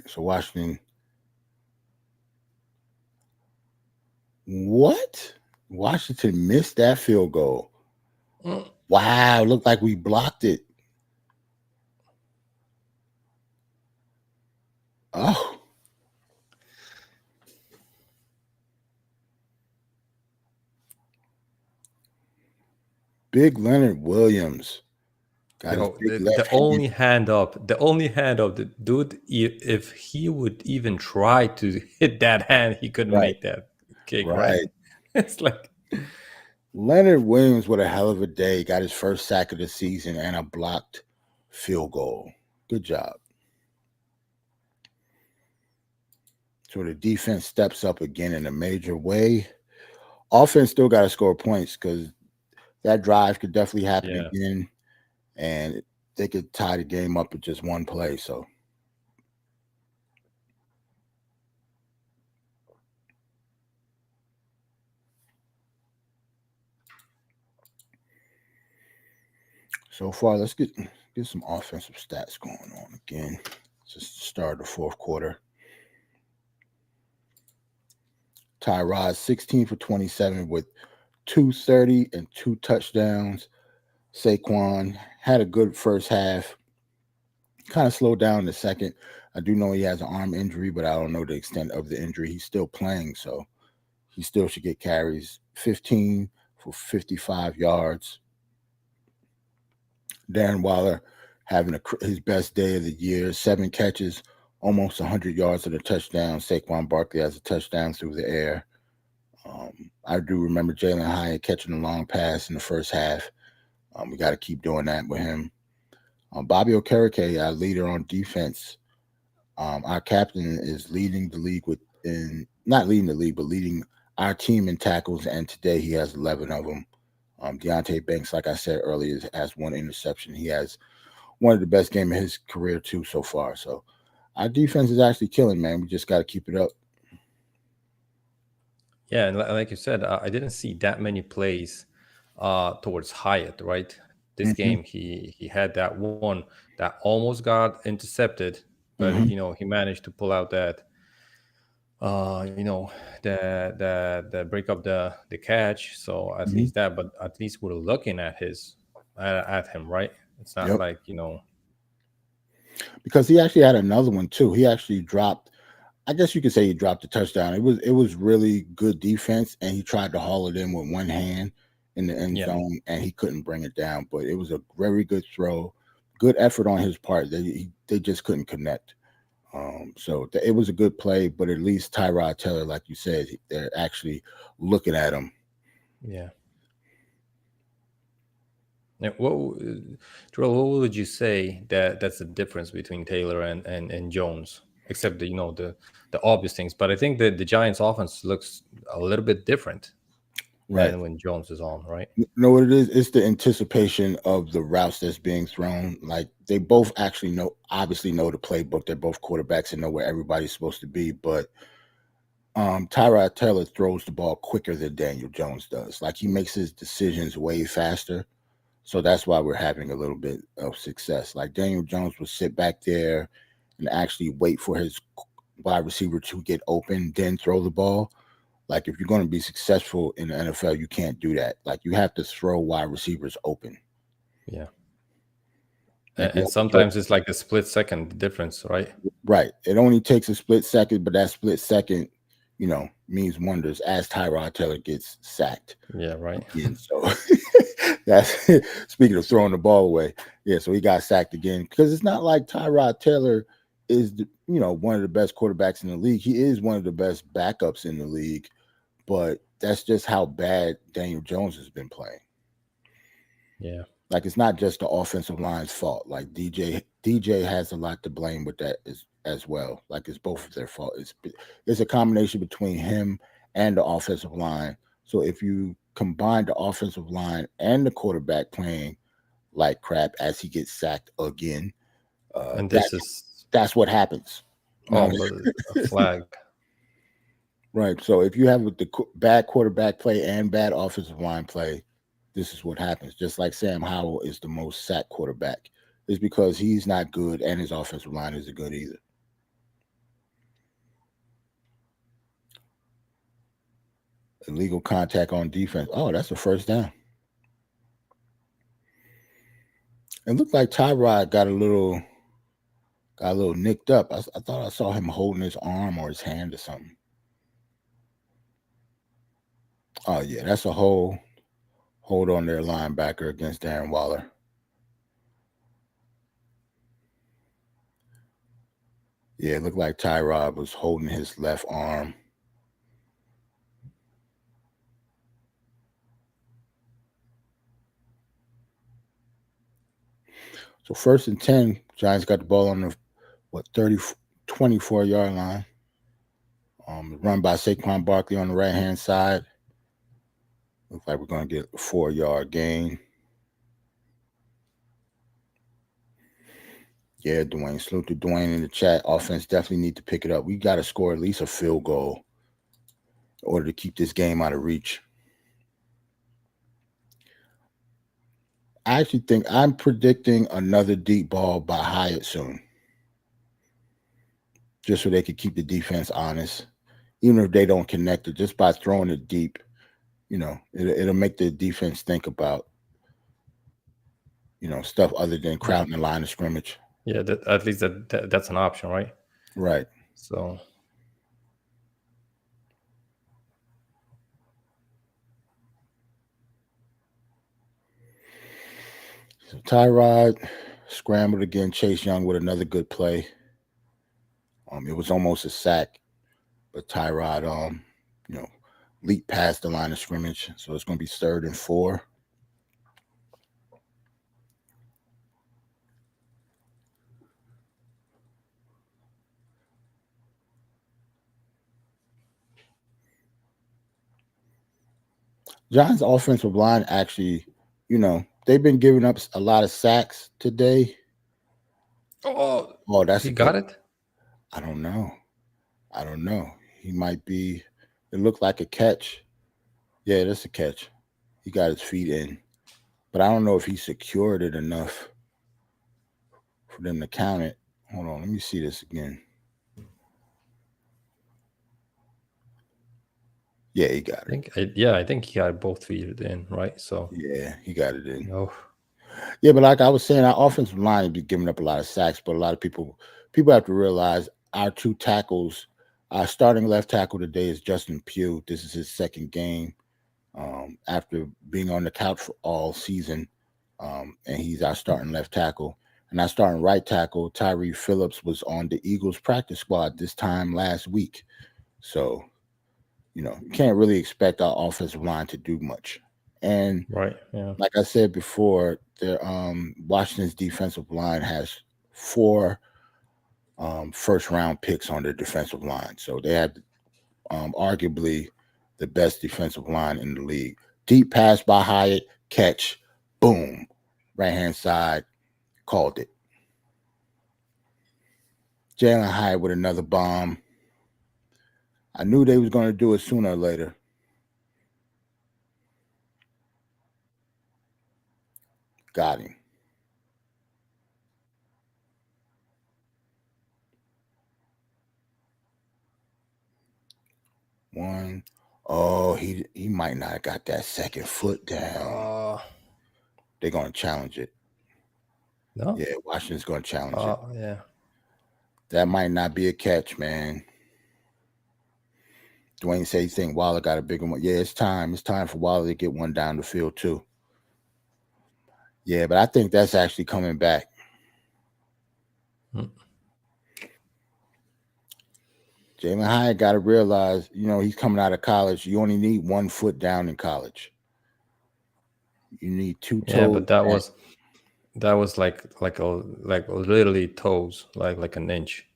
So Washington. What? Washington missed that field goal. Wow, looked like we blocked it. Oh. Big Leonard Williams. The only hand up, the dude, if he would even try to hit that hand, he couldn't make that kick, right? It's like Leonard Williams with a hell of a day. Got his first sack of the season and a blocked field goal. Good job. So the defense steps up again in a major way. Offense still got to score points because that drive could definitely happen again. And they could tie the game up with just one play. So far, let's get some offensive stats going on again. Just start the fourth quarter. Tyrod 16 for 27 with 230 and 2 touchdowns. Saquon had a good first half. Kind of slowed down in the second. I do know he has an arm injury, but I don't know the extent of the injury. He's still playing, so he still should get carries. 15 for 55 yards. Darren Waller having his best day of the year. 7 catches, almost 100 yards and a touchdown. Saquon Barkley has a touchdown through the air. I do remember Jalen Hyatt catching a long pass in the first half. We got to keep doing that with him. Bobby Okereke, our leader on defense. Our captain is leading the league not leading the league, but leading our team in tackles. And today he has 11 of them. Deontay Banks, like I said earlier, has 1 interception. He has one of the best games of his career too so far. So our defense is actually killing, man. We just got to keep it up. Yeah, and like you said, I didn't see that many plays towards Hyatt, right? This game, he had that one that almost got intercepted, but he managed to pull out that the break up the catch. So at least that, but at least we're looking at him, right? It's not like because he actually had another one too. He actually dropped. I guess you could say he dropped a touchdown. It was really good defense, and he tried to haul it in with one hand in the end zone, and he couldn't bring it down. But it was a very good throw, good effort on his part. They just couldn't connect. So it was a good play, but at least Tyrod Taylor, like you said, they're actually looking at him. Yeah. Now, Joel, what would you say that's the difference between Taylor and Jones? Except the obvious things, but I think that the Giants' offense looks a little bit different than when Jones is on, right? You know what it is? It's the anticipation of the routes that's being thrown. Like they both actually obviously know the playbook. They're both quarterbacks and know where everybody's supposed to be. But Tyrod Taylor throws the ball quicker than Daniel Jones does. Like he makes his decisions way faster. So that's why we're having a little bit of success. Like Daniel Jones will sit back there and actually wait for his wide receiver to get open, then throw the ball. Like if you're going to be successful in the NFL, you can't do that. Like you have to throw wide receivers open. Yeah. And sometimes it's like a split second difference, right? Right. It only takes a split second, but that split second, means wonders as Tyrod Taylor gets sacked. Yeah, right. Again, so that's speaking of throwing the ball away. Yeah, so he got sacked again because it's not like Tyrod Taylor is one of the best quarterbacks in the league. He is one of the best backups in the league, but that's just how bad Daniel Jones has been playing. Yeah. Like it's not just the offensive line's fault. Like DJ has a lot to blame with that as well. Like it's both of their fault. It's a combination between him and the offensive line. So if you combine the offensive line and the quarterback playing like crap as he gets sacked again, and that's what happens. Oh, a flag. Right. So if you have the bad quarterback play and bad offensive line play, this is what happens. Just like Sam Howell is the most sacked quarterback. It's because he's not good and his offensive line isn't good either. Illegal contact on defense. Oh, that's a first down. It looked like Tyrod got a little nicked up. I thought I saw him holding his arm or his hand or something. Oh yeah, that's a hold on their linebacker against Darren Waller. Yeah, it looked like Tyrod was holding his left arm. So 1st and 10, Giants got the ball on the 24-yard line. Run by Saquon Barkley on the right-hand side. Looks like we're going to get a 4-yard gain. Yeah, Dwayne. Salute to Dwayne in the chat. Offense definitely need to pick it up. We got to score at least a field goal in order to keep this game out of reach. I actually think I'm predicting another deep ball by Hyatt soon, just so they could keep the defense honest. Even if they don't connect it, just by throwing it deep, it'll make the defense think about, stuff other than crowding the line of scrimmage. Yeah, at least that's an option, right? Right. So Tyrod scrambled again. Chase Young with another good play. It was almost a sack, but Tyrod, leaped past the line of scrimmage. So it's going to be 3rd and 4. Giants' offensive line actually, they've been giving up a lot of sacks today. oh, That's he got it. I don't know. He might be. It looked like a catch. Yeah, that's a catch. He got his feet in, but I don't know if he secured it enough for them to count it. Hold on, let me see this again. Yeah, he got it. I think he got both feet in, right? So yeah, he got it in. Oh. Yeah, but like I was saying, our offensive line be giving up a lot of sacks, but a lot of people have to realize our 2 tackles. Our starting left tackle today is Justin Pugh. This is his 2nd game after being on the couch for all season, and he's our starting left tackle. And our starting right tackle, Tyree Phillips, was on the Eagles practice squad this time last week. So, you can't really expect our offensive line to do much. And right, yeah. Like I said before, Washington's defensive line has 4 first-round picks on their defensive line. So they have arguably the best defensive line in the league. Deep pass by Hyatt, catch, boom, right-hand side, called it. Jalen Hyatt with another bomb. I knew they was going to do it sooner or later. Got him. One. Oh, he might not have got that second foot down. They're going to challenge it. No? Yeah, Washington's going to challenge it. Yeah. That might not be a catch, man. Dwayne said he think Waller got a bigger one. Yeah, it's time. It's time for Waller to get one down the field, too. Yeah, but I think that's actually coming back. Jalen Hyatt got to realize, he's coming out of college. You only need 1 foot down in college. You need 2 toes. Yeah, but that was like literally toes, like an inch.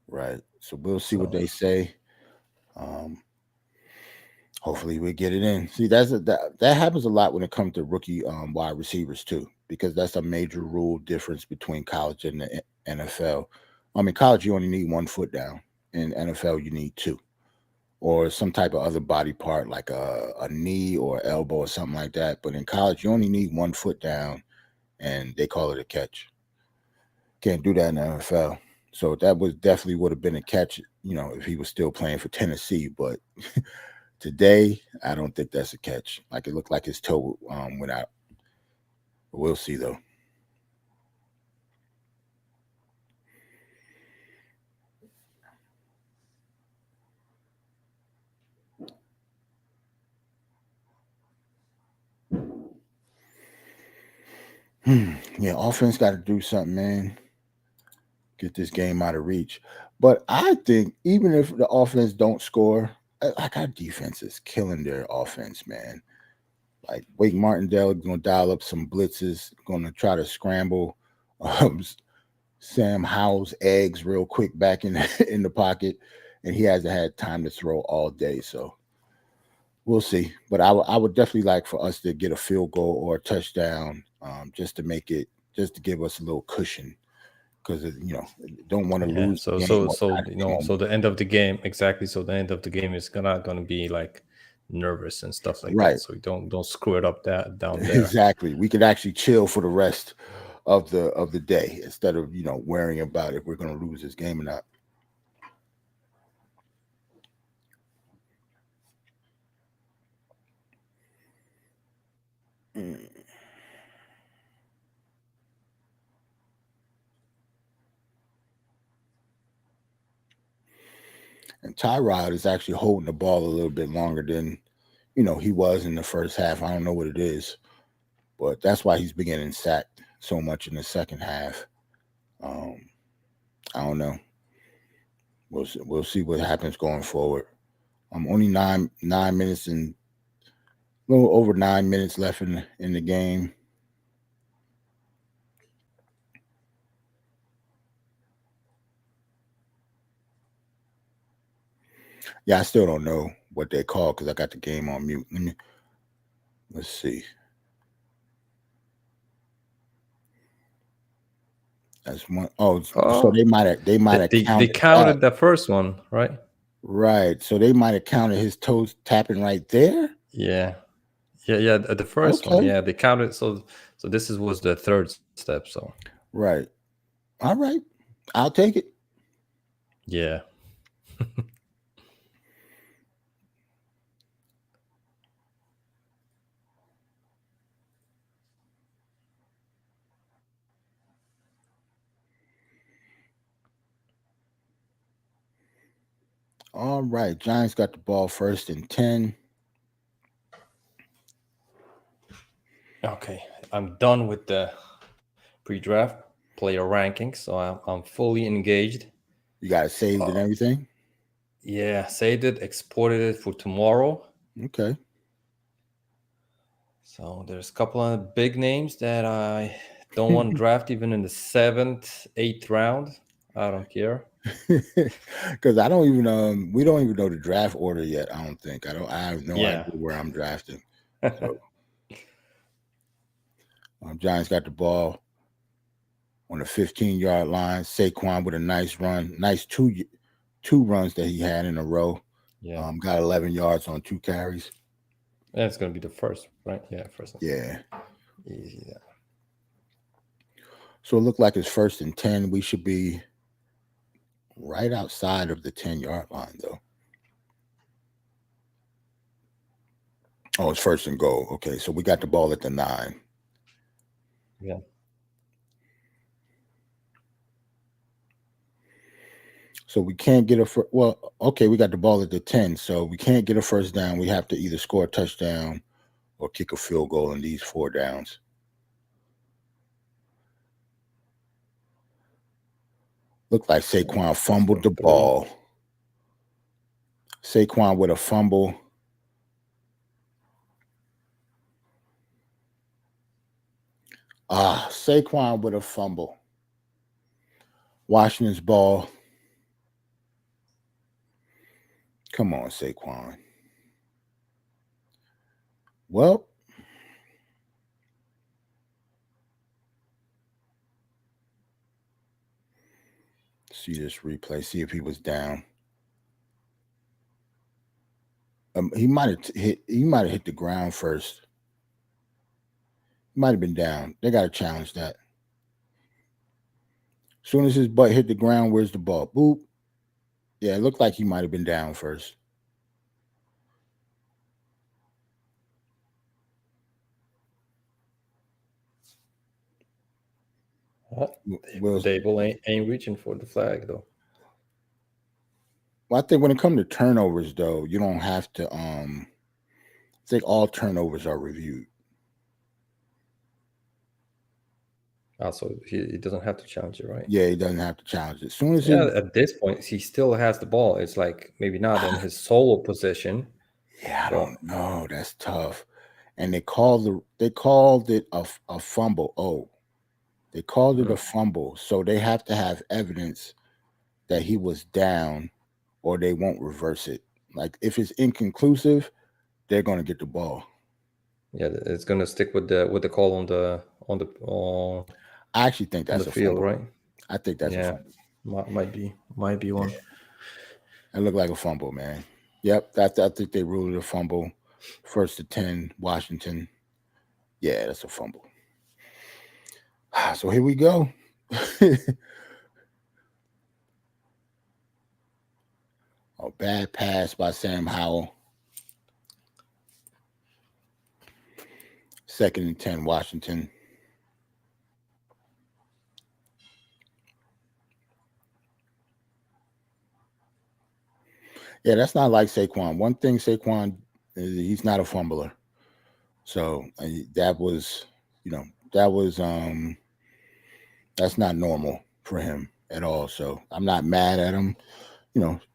Right. So we'll see what they say. Hopefully we get it in. See, that happens a lot when it comes to rookie wide receivers too, because that's a major rule difference between college and the NFL. I mean, college you only need 1 foot down. In NFL you need 2, or some type of other body part like a knee or elbow or something like that. But in college you only need 1 foot down, and they call it a catch. Can't do that in the NFL. So that definitely would have been a catch, if he was still playing for Tennessee. But today, I don't think that's a catch. Like it looked like his toe went out. But we'll see though. Yeah, offense got to do something, man. Get this game out of reach. But I think even if the offense don't score, like our defense is killing their offense, man. Like Wake Martindale is going to dial up some blitzes, going to try to scramble Sam Howell's eggs real quick back in the pocket, and he hasn't had time to throw all day. So we'll see. But I would definitely like for us to get a field goal or a touchdown, just to give us a little cushion because don't want to Yeah. lose. So the so game or so tie the game. so the end of the game, exactly. So the end of the game is not gonna be like nervous and stuff like Right. that. So you don't screw it up down there. Exactly. We could actually chill for the rest of the day instead of worrying about if we're going to lose this game or not. And Tyrod is actually holding the ball a little bit longer than he was in the first half. I don't know what it is, but that's why he's been getting sacked so much in the second half. I don't know. We'll see what happens going forward. Only 9 minutes and a little over 9 minutes left in the game. Yeah, I still don't know what they call because I got the game on mute. Let's see. That's one. Oh, so they might have They counted counted that. the first one, right? Right. So they might have counted his toes tapping right there. Yeah. The first one, Okay. yeah, they counted. So this was the third step. So Right. All right. I'll take it. yeah. All right. Giants got the ball 1st and 10. Okay, I'm done with the pre-draft player rankings, so I'm fully engaged. You got it saved and everything? Yeah, saved it, exported it for tomorrow. Okay. So there's a couple of big names that I don't want to draft even in the 7th, 8th round. I don't care. Because I don't even we don't even know the draft order yet. I don't think. I have no idea where I'm drafting. So Giants got the ball on the 15-yard line. Saquon with a nice run, nice two runs that he had in a row. Yeah, got 11 yards on 2 carries. That's gonna be the first, right? Yeah, first. Yeah, easy. Yeah. So it looked like it's 1st and 10. We should be right outside of the 10-yard line, though. Oh, it's 1st and goal. Okay, so we got the ball at the 9. Yeah. So we can't get okay, we got the ball at the 10, so we can't get a first down. We have to either score a touchdown or kick a field goal in these 4 downs. Looked like Saquon fumbled the ball. Saquon with a fumble. Saquon with a fumble. Washington's ball. Come on, Saquon. Well, see this replay. See if he was down. He might have hit. He might have hit the ground first. He might have been down. They got to challenge that. As soon as his butt hit the ground, where's the ball? Boop. Yeah, it looked like he might have been down first. Dable ain't reaching for the flag though. Well, I think when it comes to turnovers, though, you don't have to. I think all turnovers are reviewed. Also, he doesn't have to challenge it, right? Yeah, he doesn't have to challenge it. As soon as at this point, he still has the ball. It's like maybe not in his solo position. Yeah, I don't know. That's tough. And they called it a fumble. Oh, they called it a fumble. So they have to have evidence that he was down, or they won't reverse it. Like if it's inconclusive, they're going to get the ball. Yeah, it's going to stick with the call on the I actually think that's a field, fumble. right? I think that's a Yeah, fumble. might be one. That looked like a fumble, man. Yep, I think they ruled it a fumble. 1st and 10, Washington. Yeah, that's a fumble. So here we go. A bad pass by Sam Howell. 2nd and 10, Washington. Yeah, that's not like Saquon. One thing Saquon is he's not a fumbler. So that was, that's not normal for him at all. So I'm not mad at him.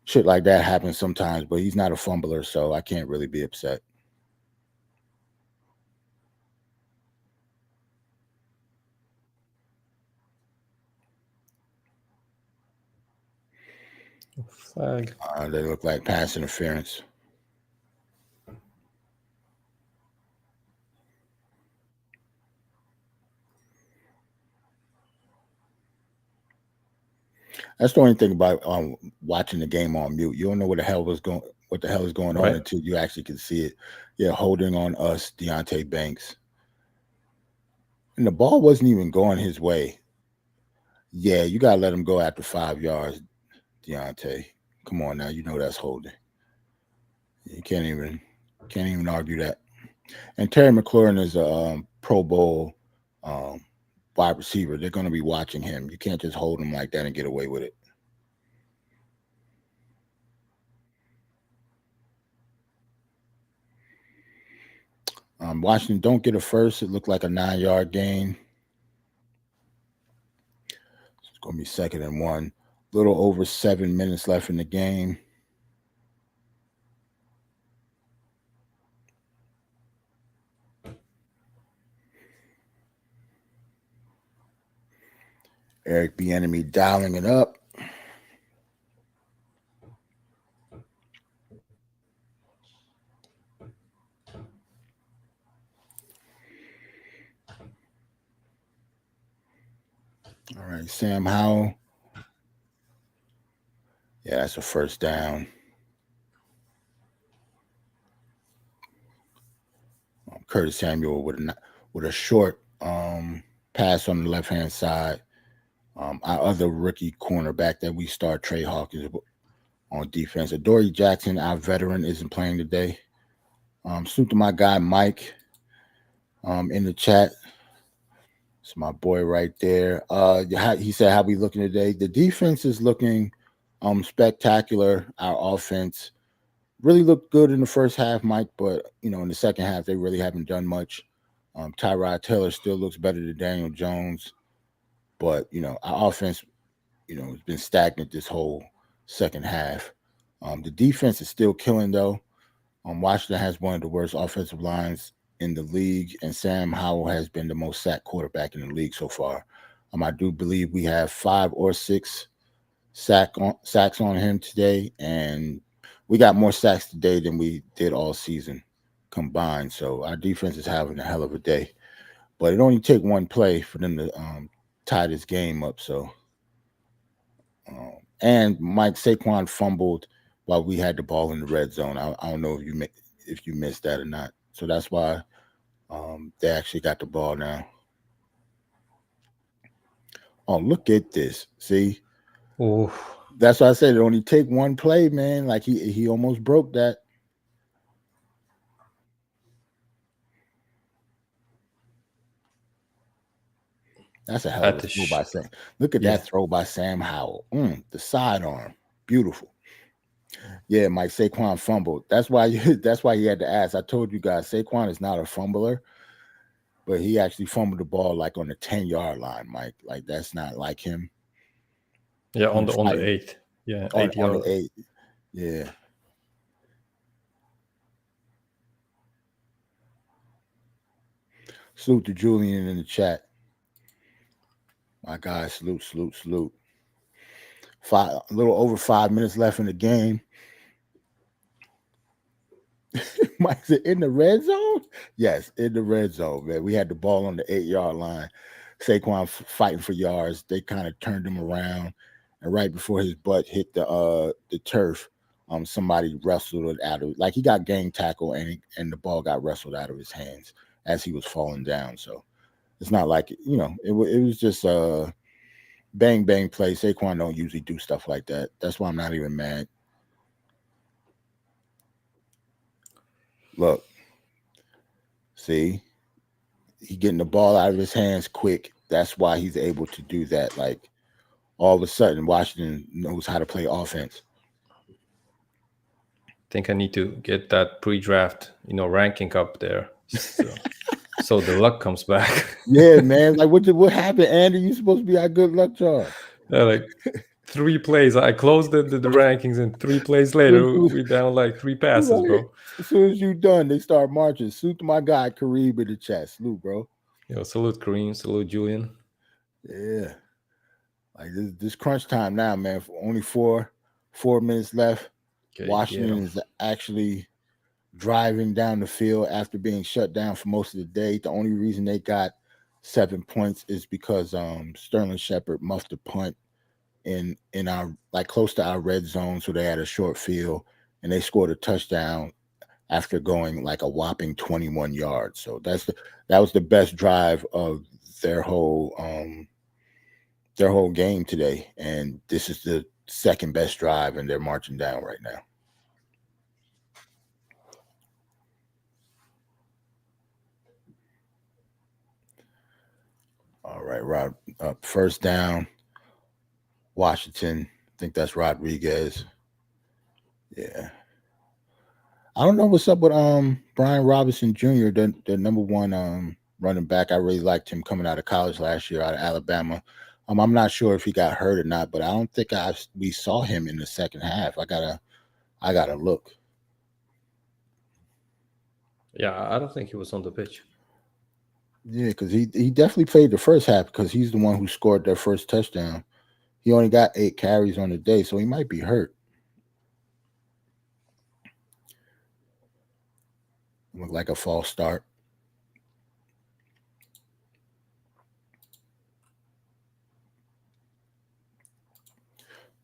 Shit like that happens sometimes, but he's not a fumbler, so I can't really be upset. Flag. They look like pass interference. That's the only thing about watching the game on mute. You don't know what the hell is going on Right. until you actually can see it. Yeah, holding on us, Deontay Banks. And the ball wasn't even going his way. Yeah, you gotta let him go after 5 yards, Deontay. Come on now, you know that's holding. You can't even argue that. And Terry McLaurin is a Pro Bowl wide receiver. They're going to be watching him. You can't just hold him like that and get away with it. Washington don't get a first. It looked like a 9-yard gain. It's going to be 2nd and 1. Little over 7 minutes left in the game. Eric Bieniemy dialing it up. All right, Sam Howell. Yeah, that's a first down. Curtis Samuel with a short pass on the left-hand side. Our other rookie cornerback that we start, Trey Hawkins, on defense. Adoree Jackson, our veteran, isn't playing today. Salute to my guy Mike in the chat. It's my boy right there. He said, how we looking today? The defense is looking spectacular. Our offense really looked good in the first half, Mike, but in the second half they really haven't done much. Tyrod Taylor still looks better than Daniel Jones, but our offense has been stagnant this whole second half. The defense is still killing though. Washington has one of the worst offensive lines in the league, and Sam Howell has been the most sacked quarterback in the league so far. I do believe we have 5 or 6 sacks on him today, and we got more sacks today than we did all season combined. So our defense is having a hell of a day, but it only take one play for them to tie this game up. So, and Mike Saquon fumbled while we had the ball in the red zone. I don't know if you missed that or not. So that's why they actually got the ball now. Oh, look at this. See? Ooh. That's why I said it only take one play, man. Like he almost broke that. That's a hell of a throw by Sam. Look at that throw by Sam Howell. The sidearm. Beautiful. Yeah, Mike Saquon fumbled. That's why he had to ask. I told you guys, Saquon is not a fumbler, but he actually fumbled the ball like on the 10-yard line, Mike. Like that's not like him. Yeah, on the 8. Yeah, on 8 yard. the 8. Yeah. Salute to Julian in the chat. My guy, salute. A little over 5 minutes left in the game. Mike said, in the red zone? Yes, in the red zone, man. We had the ball on the 8-yard line. Saquon fighting for yards. They kind of turned him around, and right before his butt hit the turf, somebody wrestled it out of, like, he got gang tackle, and the ball got wrestled out of his hands as he was falling down. So it's not like, it was just bang bang play. Saquon don't usually do stuff like that. That's why I'm not even mad. Look, see, he getting the ball out of his hands quick. That's why he's able to do that. Like, all of a sudden, Washington knows how to play offense. I think I need to get that pre-draft, ranking up there, so the luck comes back. Yeah, man. Like, what happened, Andy? You supposed to be our good luck charm. Like 3 plays, I closed the rankings, and 3 plays later, we down like 3 passes, bro. As soon as you done, they start marching. Salute to my guy Kareem in the chest. Salute, bro. Salute Kareem, salute Julian. Yeah, like this crunch time now, man. For only 4 minutes left. Okay, Washington is actually driving down the field after being shut down for most of the day. The only reason they got 7 points is because Sterling Shepard muffed a punt in our, like, close to our red zone, so they had a short field, and they scored a touchdown after going like a whopping 21 yards. So that was the best drive of their whole game today, and this is the second best drive, and they're marching down right now. All right, Rod, first down, Washington. I think that's Rodriguez. Yeah. I don't know what's up with Brian Robinson Jr., the number 1 running back. I really liked him coming out of college last year out of Alabama. I'm not sure if he got hurt or not, but I don't think we saw him in the second half. I gotta look. Yeah, I don't think he was on the pitch. Yeah, because he definitely played the first half, because he's the one who scored their first touchdown. He only got 8 carries on the day, so he might be hurt. Look like a false start.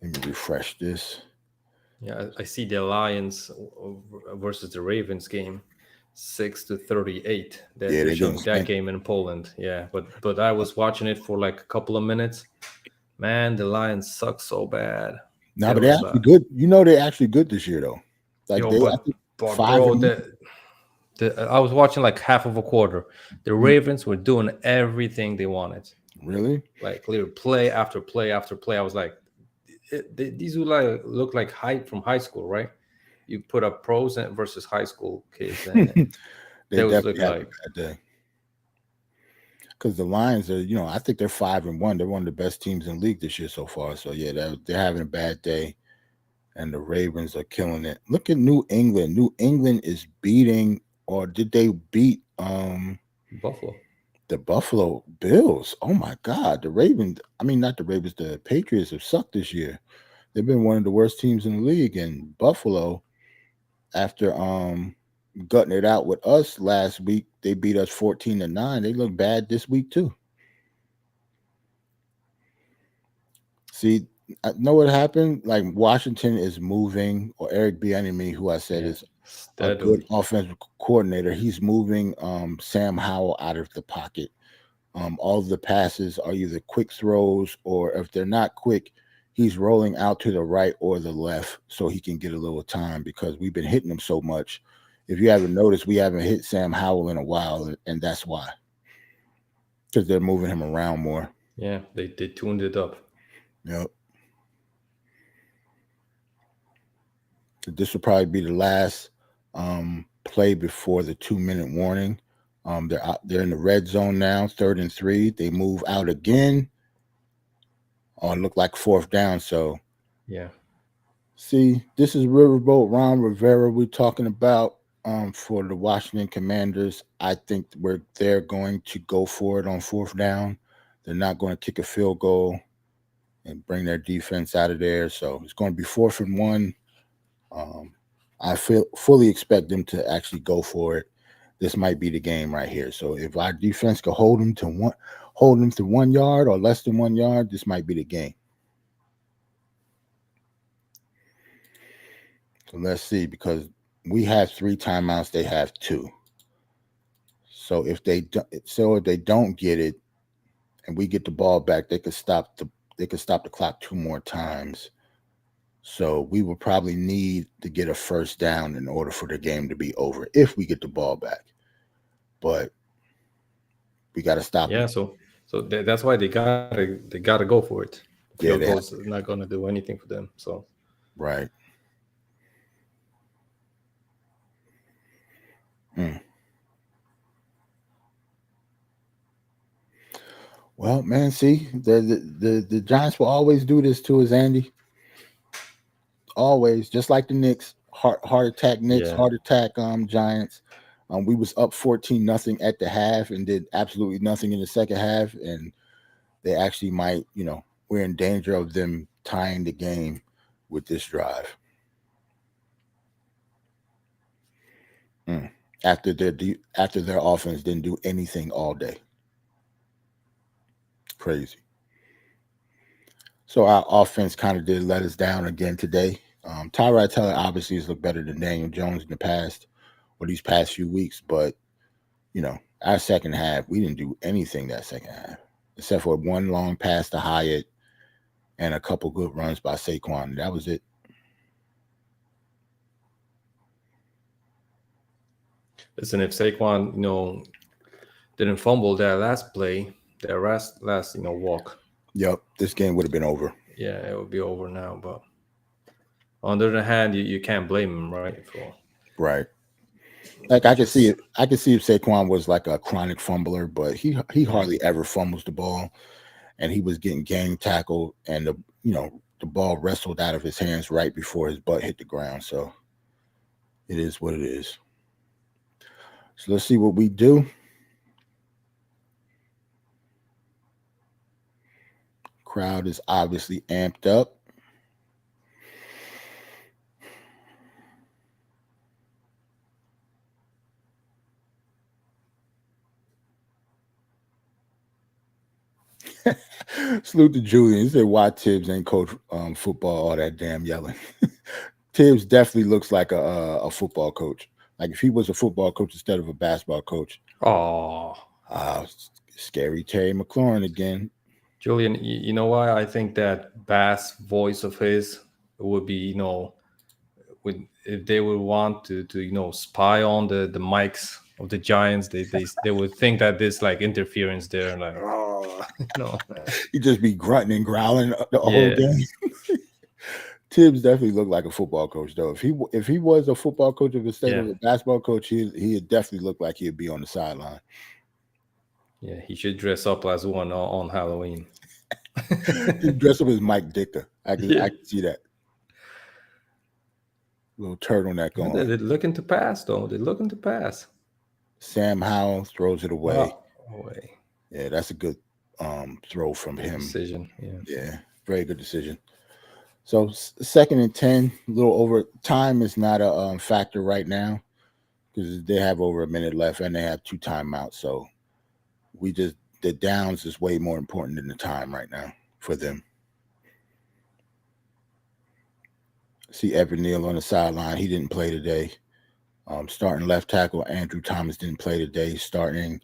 Let me refresh this. Yeah, I see the Lions versus the Ravens game, 6-38. They're showing that game in Poland. Yeah, but I was watching it for like a couple of minutes. Man, the Lions suck so bad. No, but they're actually good. They're actually good this year, though. Like, I was watching like half of a quarter. The Ravens were doing everything they wanted. Really? Like, literally play after play after play. I was like, these would look like from high school, right? You put up pros versus high school kids, and they was look like that day. Because the Lions are, I think they're 5-1. They're one of the best teams in the league this year so far. So yeah, they're having a bad day, and the Ravens are killing it. Look at New England. New England is beating, or did they beat Buffalo? The Buffalo Bills. Oh my God, the Ravens. I mean, not the Ravens. The Patriots have sucked this year. They've been one of the worst teams in the league. And Buffalo, after gutting it out with us last week, they beat us 14-9. They look bad this week too. See, I know what happened. Like, Washington is moving, or Eric Bieniemy, who I said is a good offensive coordinator. He's moving Sam Howell out of the pocket. All of the passes are either quick throws, or if they're not quick, he's rolling out to the right or the left so he can get a little time, because we've been hitting him so much. If you haven't noticed, we haven't hit Sam Howell in a while, and that's why. Because they're moving him around more. Yeah, they tuned it up. Yep. This will probably be the last play before the 2-minute warning. They're in the red zone now, 3rd and 3. They move out again. Oh, it looked like 4th down. So yeah. See, this is Riverboat Ron Rivera we're talking about for the Washington Commanders. I think they're going to go for it on 4th down. They're not going to kick a field goal and bring their defense out of there. So it's going to be 4th and 1. I fully expect them to actually go for it. This might be the game right here. So if our defense could hold them to 1 yard or less than 1 yard, this might be the game. So let's see, because we have 3 timeouts, they have 2. So if they don't get it and we get the ball back, they could stop the clock 2 more times. So we will probably need to get a first down in order for the game to be over if we get the ball back. But we got to stop Yeah, it. so that's why they gotta go for it. The Yeah, field goal's not gonna do anything for them. So right. Well, man, see, the Giants will always do this to us, Andy. Always, just like the Knicks, heart attack Knicks, Yeah. heart attack Giants. We was up 14-0 at the half and did absolutely nothing in the second half, and they actually might, we're in danger of them tying the game with this drive. After their offense didn't do anything all day. Crazy. So our offense kind of did let us down again today. Tyrod Taylor obviously has looked better than Daniel Jones in the past or these past few weeks, but our second half, we didn't do anything that second half except for one long pass to Hyatt and a couple good runs by Saquon. That was it. listen, if Saquon, didn't fumble that last play, that last walk, Yep, this game would have been over. yeah, it would be over now. But on the other hand, you can't blame him, right? For Right. Like I could see it. I could see if Saquon was like a chronic fumbler, but he hardly ever fumbles the ball, and he was getting gang tackled, and the ball wrestled out of his hands right before his butt hit the ground. So it is what it is. So let's see what we do. Crowd is obviously amped up. Salute to Julian. He said, "Why Tibbs ain't coach football? All that damn yelling." Tibbs definitely looks like a football coach. Like if he was a football coach instead of a basketball coach. oh, Scary Terry McLaurin again. Julian, you know why I think that bass voice of his would be, if they would want to spy on the mics of the Giants, they would think that there's like interference there, and like, oh, He just be grunting and growling the whole Yeah. game. Tibbs definitely looked like a football coach, though. If he was a football coach instead of a basketball coach, he'd definitely look like he'd be on the sideline. Yeah, he should dress up as one on Halloween. He dressed up as Mike Dicker. I can see that. Little turtleneck on. They're looking to pass, though. They're looking to pass. Sam Howell throws it away. Away. Yeah, that's a good throw from him. Decision. Yeah, very good decision. So 2nd and 10, a little over. Time is not a factor right now because they have over a minute left and they have 2 timeouts. So the downs is way more important than the time right now for them. See Evan Neal on the sideline. He didn't play today. Starting left tackle Andrew Thomas didn't play today. Starting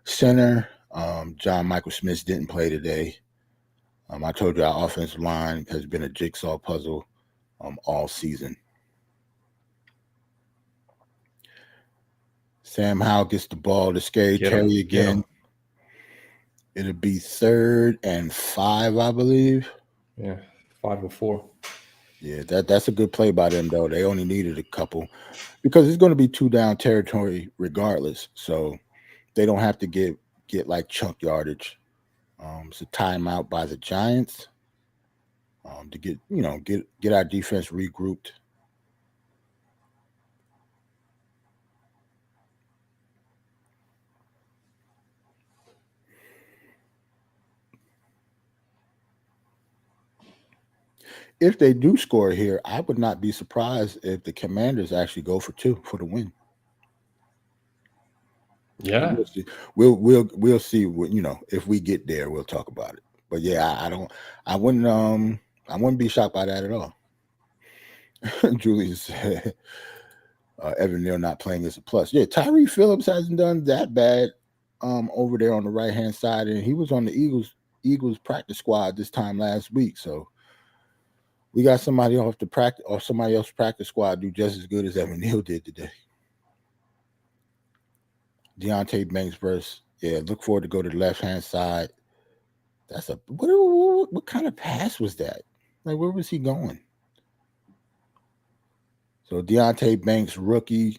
center John Michael Smith didn't play today. I told you our offensive line has been a jigsaw puzzle all season. Sam Howell gets the ball to Scary Terry again. It'll be 3rd and 5, I believe. Yeah, 5 or 4. Yeah, that's a good play by them, though. They only needed a couple because it's going to be 2 down territory regardless. So they don't have to get like chunk yardage. It's a timeout by the Giants to get our defense regrouped. if they do score here, I would not be surprised if the Commanders actually go for 2 for the win. Yeah. We'll see. We'll see. If we get there, we'll talk about it. But yeah, I don't. I wouldn't be shocked by that at all. Julian said, Evan Neal not playing is a plus. Yeah, Tyree Phillips hasn't done that bad over there on the right hand side, and he was on the Eagles practice squad this time last week. So we got somebody off the practice or somebody else practice squad do just as good as Evan Neal did today. Deontay Banks versus look forward to go to the left hand side. That's a what kind of pass was that? Like where was he going? So Deontay Banks, rookie,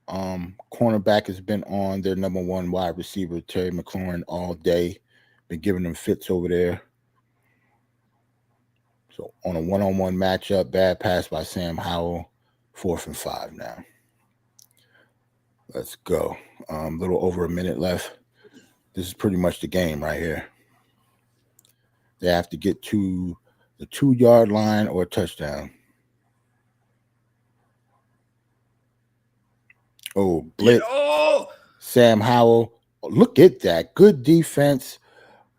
cornerback has been on their number 1 wide receiver, Terry McLaurin, all day. Been giving them fits over there. So on a 1-on-1 matchup, bad pass by Sam Howell, 4th and 5 now. Let's go. Little over a minute left. This is pretty much the game right here. They have to get to the 2-yard line or a touchdown. Oh, blitz. Oh, Sam Howell. Look at that. Good defense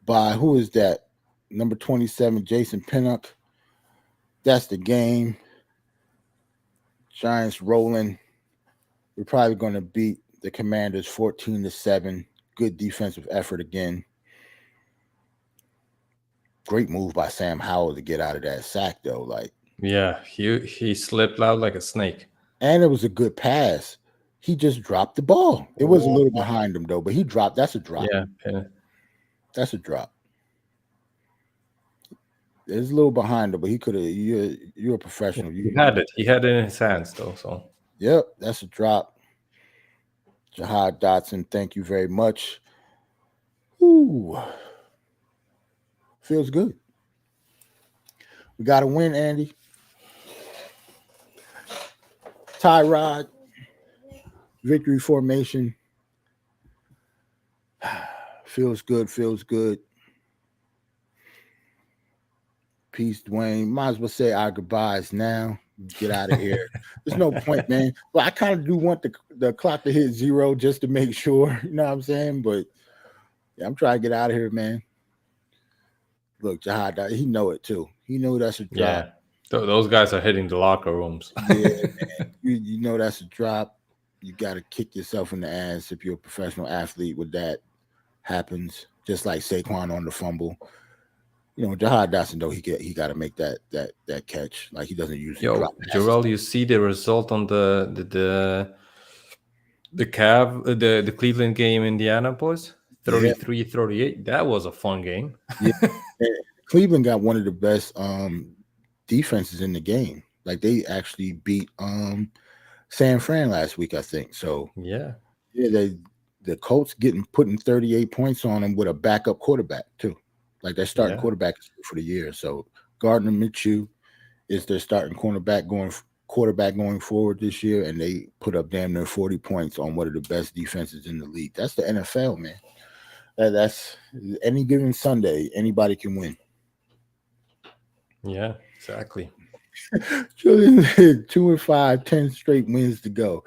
by, who is that? Number 27, Jason Pinnock. That's the game. Giants rolling. We're probably going to beat the Commanders 14-7. Good defensive effort again. Great move by Sam Howell to get out of that sack, though. yeah, he slipped out like a snake. And it was a good pass. He just dropped the ball. It was a little behind him, though, but he dropped. That's a drop. Yeah. That's a drop. It's a little behind him, but he could have. You're a professional. He had it. He had it in his hands, though. So. Yep, that's a drop. Jahad Dotson, thank you very much. Ooh, feels good. We got to win, Andy. Tyrod, victory formation. Feels good. Peace, Dwayne. Might as well say our goodbyes now. Get out of here. There's no point, man. Well, I kind of do want the clock to hit 0 just to make sure. You know what I'm saying? But yeah, I'm trying to get out of here, man. Look, Jahad, he know it too. He knew that's a drop. Yeah, those guys are hitting the locker rooms. Yeah, man. You know that's a drop. You got to kick yourself in the ass if you're a professional athlete when that happens. Just like Saquon on the fumble. Jahad Dotson, though, he got to make that catch. Like he doesn't usually drop. Jarrell, you see the result on the Cleveland game, Indiana, boys? 33-38. That was a fun game. Yeah. Cleveland got one of the best defenses in the game. Like they actually beat San Fran last week, I think. So yeah, the Colts putting 38 points on them with a backup quarterback too. Like their starting quarterback for the year. So Gardner Minshew is their starting quarterback going forward this year, and they put up damn near 40 points on one of the best defenses in the league. That's the NFL, man. That's any given Sunday, anybody can win. Yeah, exactly. Julian said 2-5, 10 straight wins to go.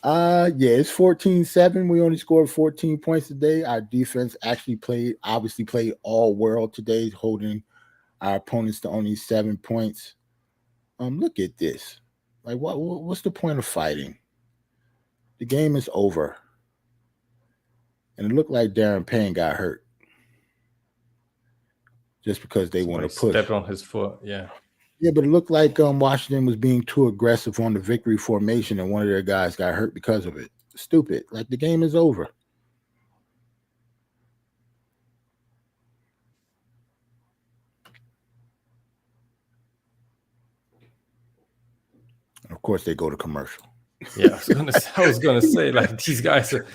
It's 14-7. We only scored 14 points today. Our defense actually played all world today, holding our opponents to only 7 points. Look at this. Like, what's the point of fighting? The game is over. And it looked like Darren Payne got hurt. Just because they want to push. Stepped on his foot, yeah. Yeah, but it looked like Washington was being too aggressive on the victory formation, and one of their guys got hurt because of it. Stupid. Like, the game is over. And of course, they go to commercial. Yeah, I was gonna say, like, these guys are.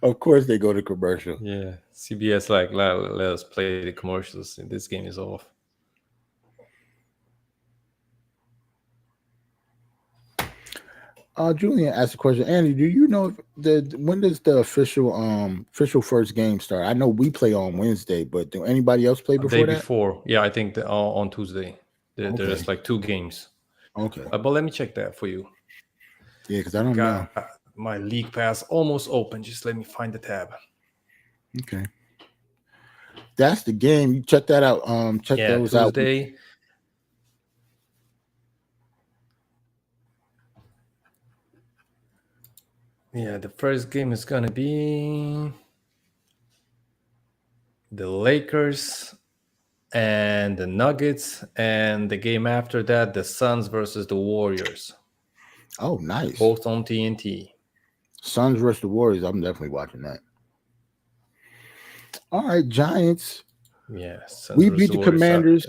Of course, they go to commercial. Yeah, CBS let us play the commercials, and this game is off. Julian asked a question. Andy, do you know when does the official first game start? I know we play on Wednesday, but do anybody else play A day before that? before, yeah, I think on Tuesday. There's Okay. like 2 games. Okay. But let me check that for you. Yeah, because I don't know. Got my league pass almost open. Just let me find the tab. Okay. That's the game. You check that out. Check Yeah, those out. Tuesday. Yeah, the first game is gonna be the Lakers and the Nuggets, and the game after that, the Suns versus the Warriors, Oh, nice. both on TNT. Suns versus the Warriors. I'm definitely watching that. All right, Giants. Yeah, Suns We versus beat the Warriors. Commanders.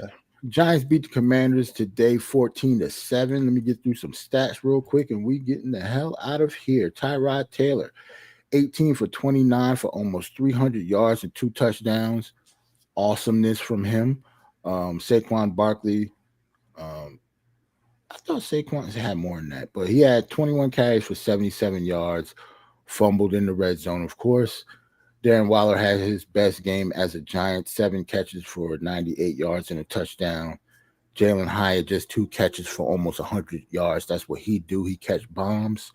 Giants beat the Commanders today, 14-7. Let me get through some stats real quick, and we getting the hell out of here. Tyrod Taylor, 18 for 29 for almost 300 yards and 2 touchdowns. Awesomeness from him. Saquon Barkley. I thought Saquon had more than that, but he had 21 carries for 77 yards. Fumbled in the red zone, of course. Darren Waller had his best game as a Giant, 7 catches for 98 yards and a touchdown. Jalen Hyatt, just 2 catches for almost 100 yards. That's what he do. He catch bombs.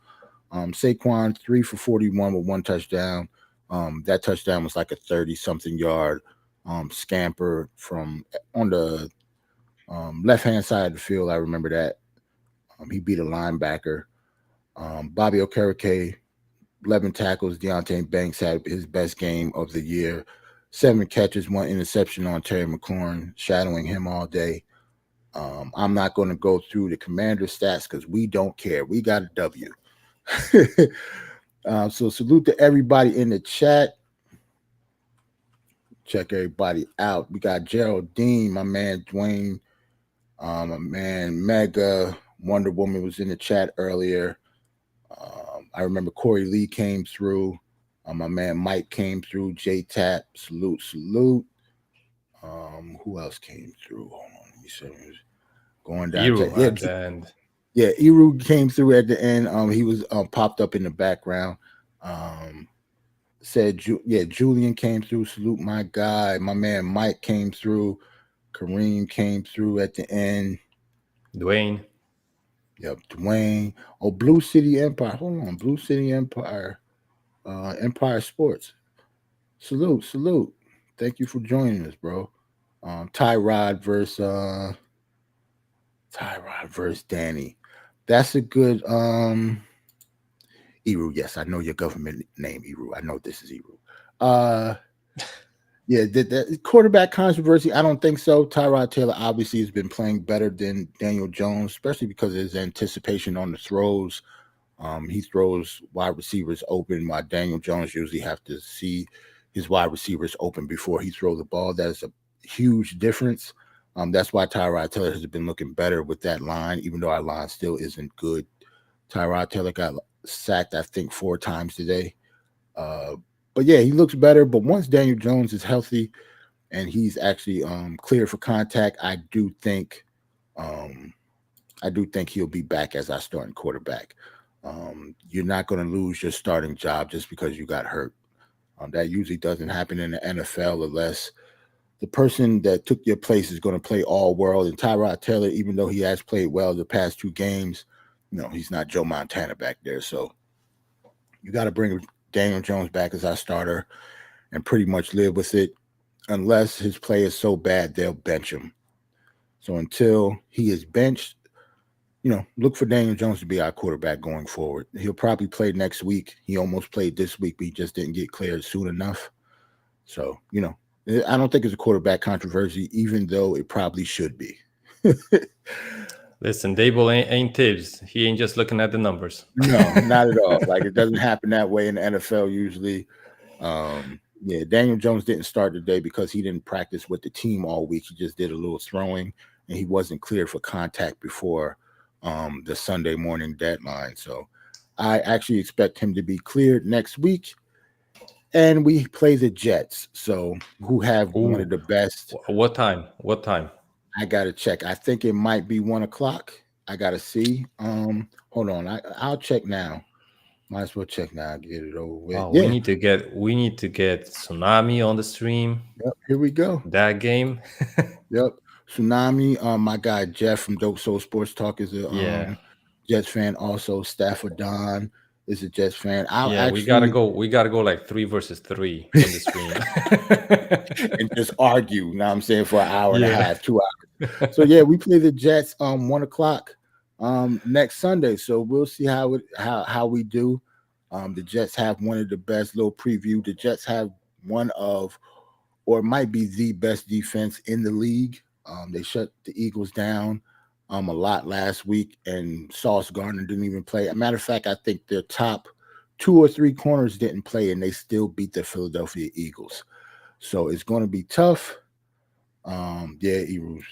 Saquon, 3 for 41 with 1 touchdown. That touchdown was like a 30-something yard scamper from on the left-hand side of the field. I remember that. He beat a linebacker. Bobby Okereke, 11 tackles. Deontay Banks had his best game of the year. 7 catches, 1 interception on Terry McLaurin, shadowing him all day. I'm not going to go through the Commander stats because we don't care. We got a W. So salute to everybody in the chat. Check everybody out. We got Geraldine, my man Dwayne, my man Mega, Wonder Woman was in the chat earlier. I remember Corey Lee came through. My man Mike came through. J-Tap, salute. Who else came through? Hold on, let me see. Going down. Iru at the end. Yeah, Iru came through at the end. He was popped up in the background. Said, Julian came through. Salute my guy. My man Mike came through. Kareem came through at the end. Dwayne. Yep, Dwayne. Oh, Blue City Empire. Hold on, Blue City Empire. Empire Sports. Salute. Thank you for joining us, bro. Tyrod versus Danny. That's a good Eru. Yes, I know your government name, Eru. I know this is Eru. Yeah, the quarterback controversy, I don't think so. Tyrod Taylor obviously has been playing better than Daniel Jones, especially because of his anticipation on the throws. He throws wide receivers open while Daniel Jones usually have to see his wide receivers open before he throws the ball. That is a huge difference. That's why Tyrod Taylor has been looking better with that line, even though our line still isn't good. Tyrod Taylor got sacked, I think, 4 times today. But yeah, he looks better. But once Daniel Jones is healthy and he's actually clear for contact, I do think he'll be back as our starting quarterback. You're not going to lose your starting job just because you got hurt. That usually doesn't happen in the NFL unless the person that took your place is going to play all world. And Tyrod Taylor, even though he has played well the past 2 games, he's not Joe Montana back there. So you got to bring Daniel Jones back as our starter and pretty much live with it. Unless his play is so bad, they'll bench him. So until he is benched, look for Daniel Jones to be our quarterback going forward. He'll probably play next week. He almost played this week, but he just didn't get cleared soon enough. So, I don't think it's a quarterback controversy, even though it probably should be. Listen, Dable ain't Tibbs. He ain't just looking at the numbers. No, not at all. Like, it doesn't happen that way in the NFL usually. Daniel Jones didn't start today because he didn't practice with the team all week. He just did a little throwing, and he wasn't cleared for contact before the Sunday morning deadline. So I actually expect him to be cleared next week. And we play the Jets, so who have one of the best. What time? I got to check. I think it might be 1 o'clock. I gotta see. Hold on. I'll check now. Might as well check now. Get it over with. Oh, Yeah. we need to get Tsunami on the stream. Yep. Here we go. That game. Yep. Tsunami. My guy Jeff from Dope Soul Sports Talk is a Yeah. Jets fan. Also, Stafford Don is a Jets fan. We gotta go like 3 versus 3 on the stream. and just argue. You know what I'm saying, for an hour and a Yeah. half, 2 hours. So yeah, we play the Jets 1 o'clock next Sunday. So we'll see how we do. The Jets have one of the best, little preview. The Jets have one of, or might be the best defense in the league. They shut the Eagles down a lot last week, and Sauce Gardner didn't even play. As a matter of fact, I think their top 2 or 3 corners didn't play, and they still beat the Philadelphia Eagles. So it's going to be tough. Yeah, Ebru,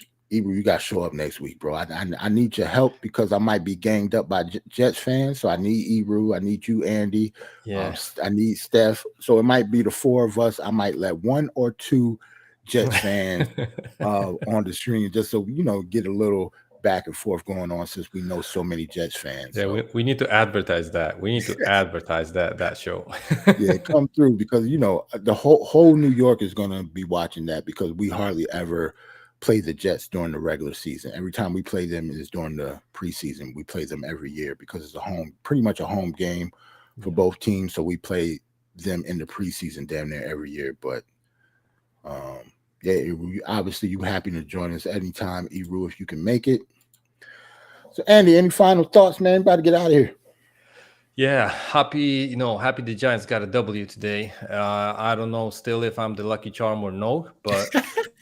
you got to show up next week, bro. I need your help because I might be ganged up by Jets fans. So I need Ebru. I need you, Andy. Yeah. I need Steph. So it might be the 4 of us. I might let 1 or 2 Jets fans on the stream just so, get a little back and forth going on since we know so many Jets fans. Yeah, so. we need to advertise that. We need to advertise that show. Yeah, come through because the whole New York is gonna be watching that because we hardly ever play the Jets during the regular season. Every time we play them is during the preseason. We play them every year because it's pretty much a home game for both teams. So we play them in the preseason damn near every year. But yeah, obviously you happy to join us anytime, Eru, if you can make it. So Andy, any final thoughts, man? About to get out of here. Yeah, happy the Giants got a W today. I don't know still if I'm the lucky charm or no, but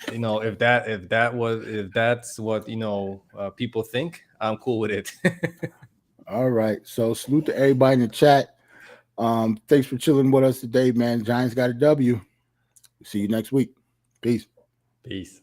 if that's what people think, I'm cool with it. All right. So salute to everybody in the chat. Thanks for chilling with us today, man. Giants got a W. See you next week. Peace. Peace.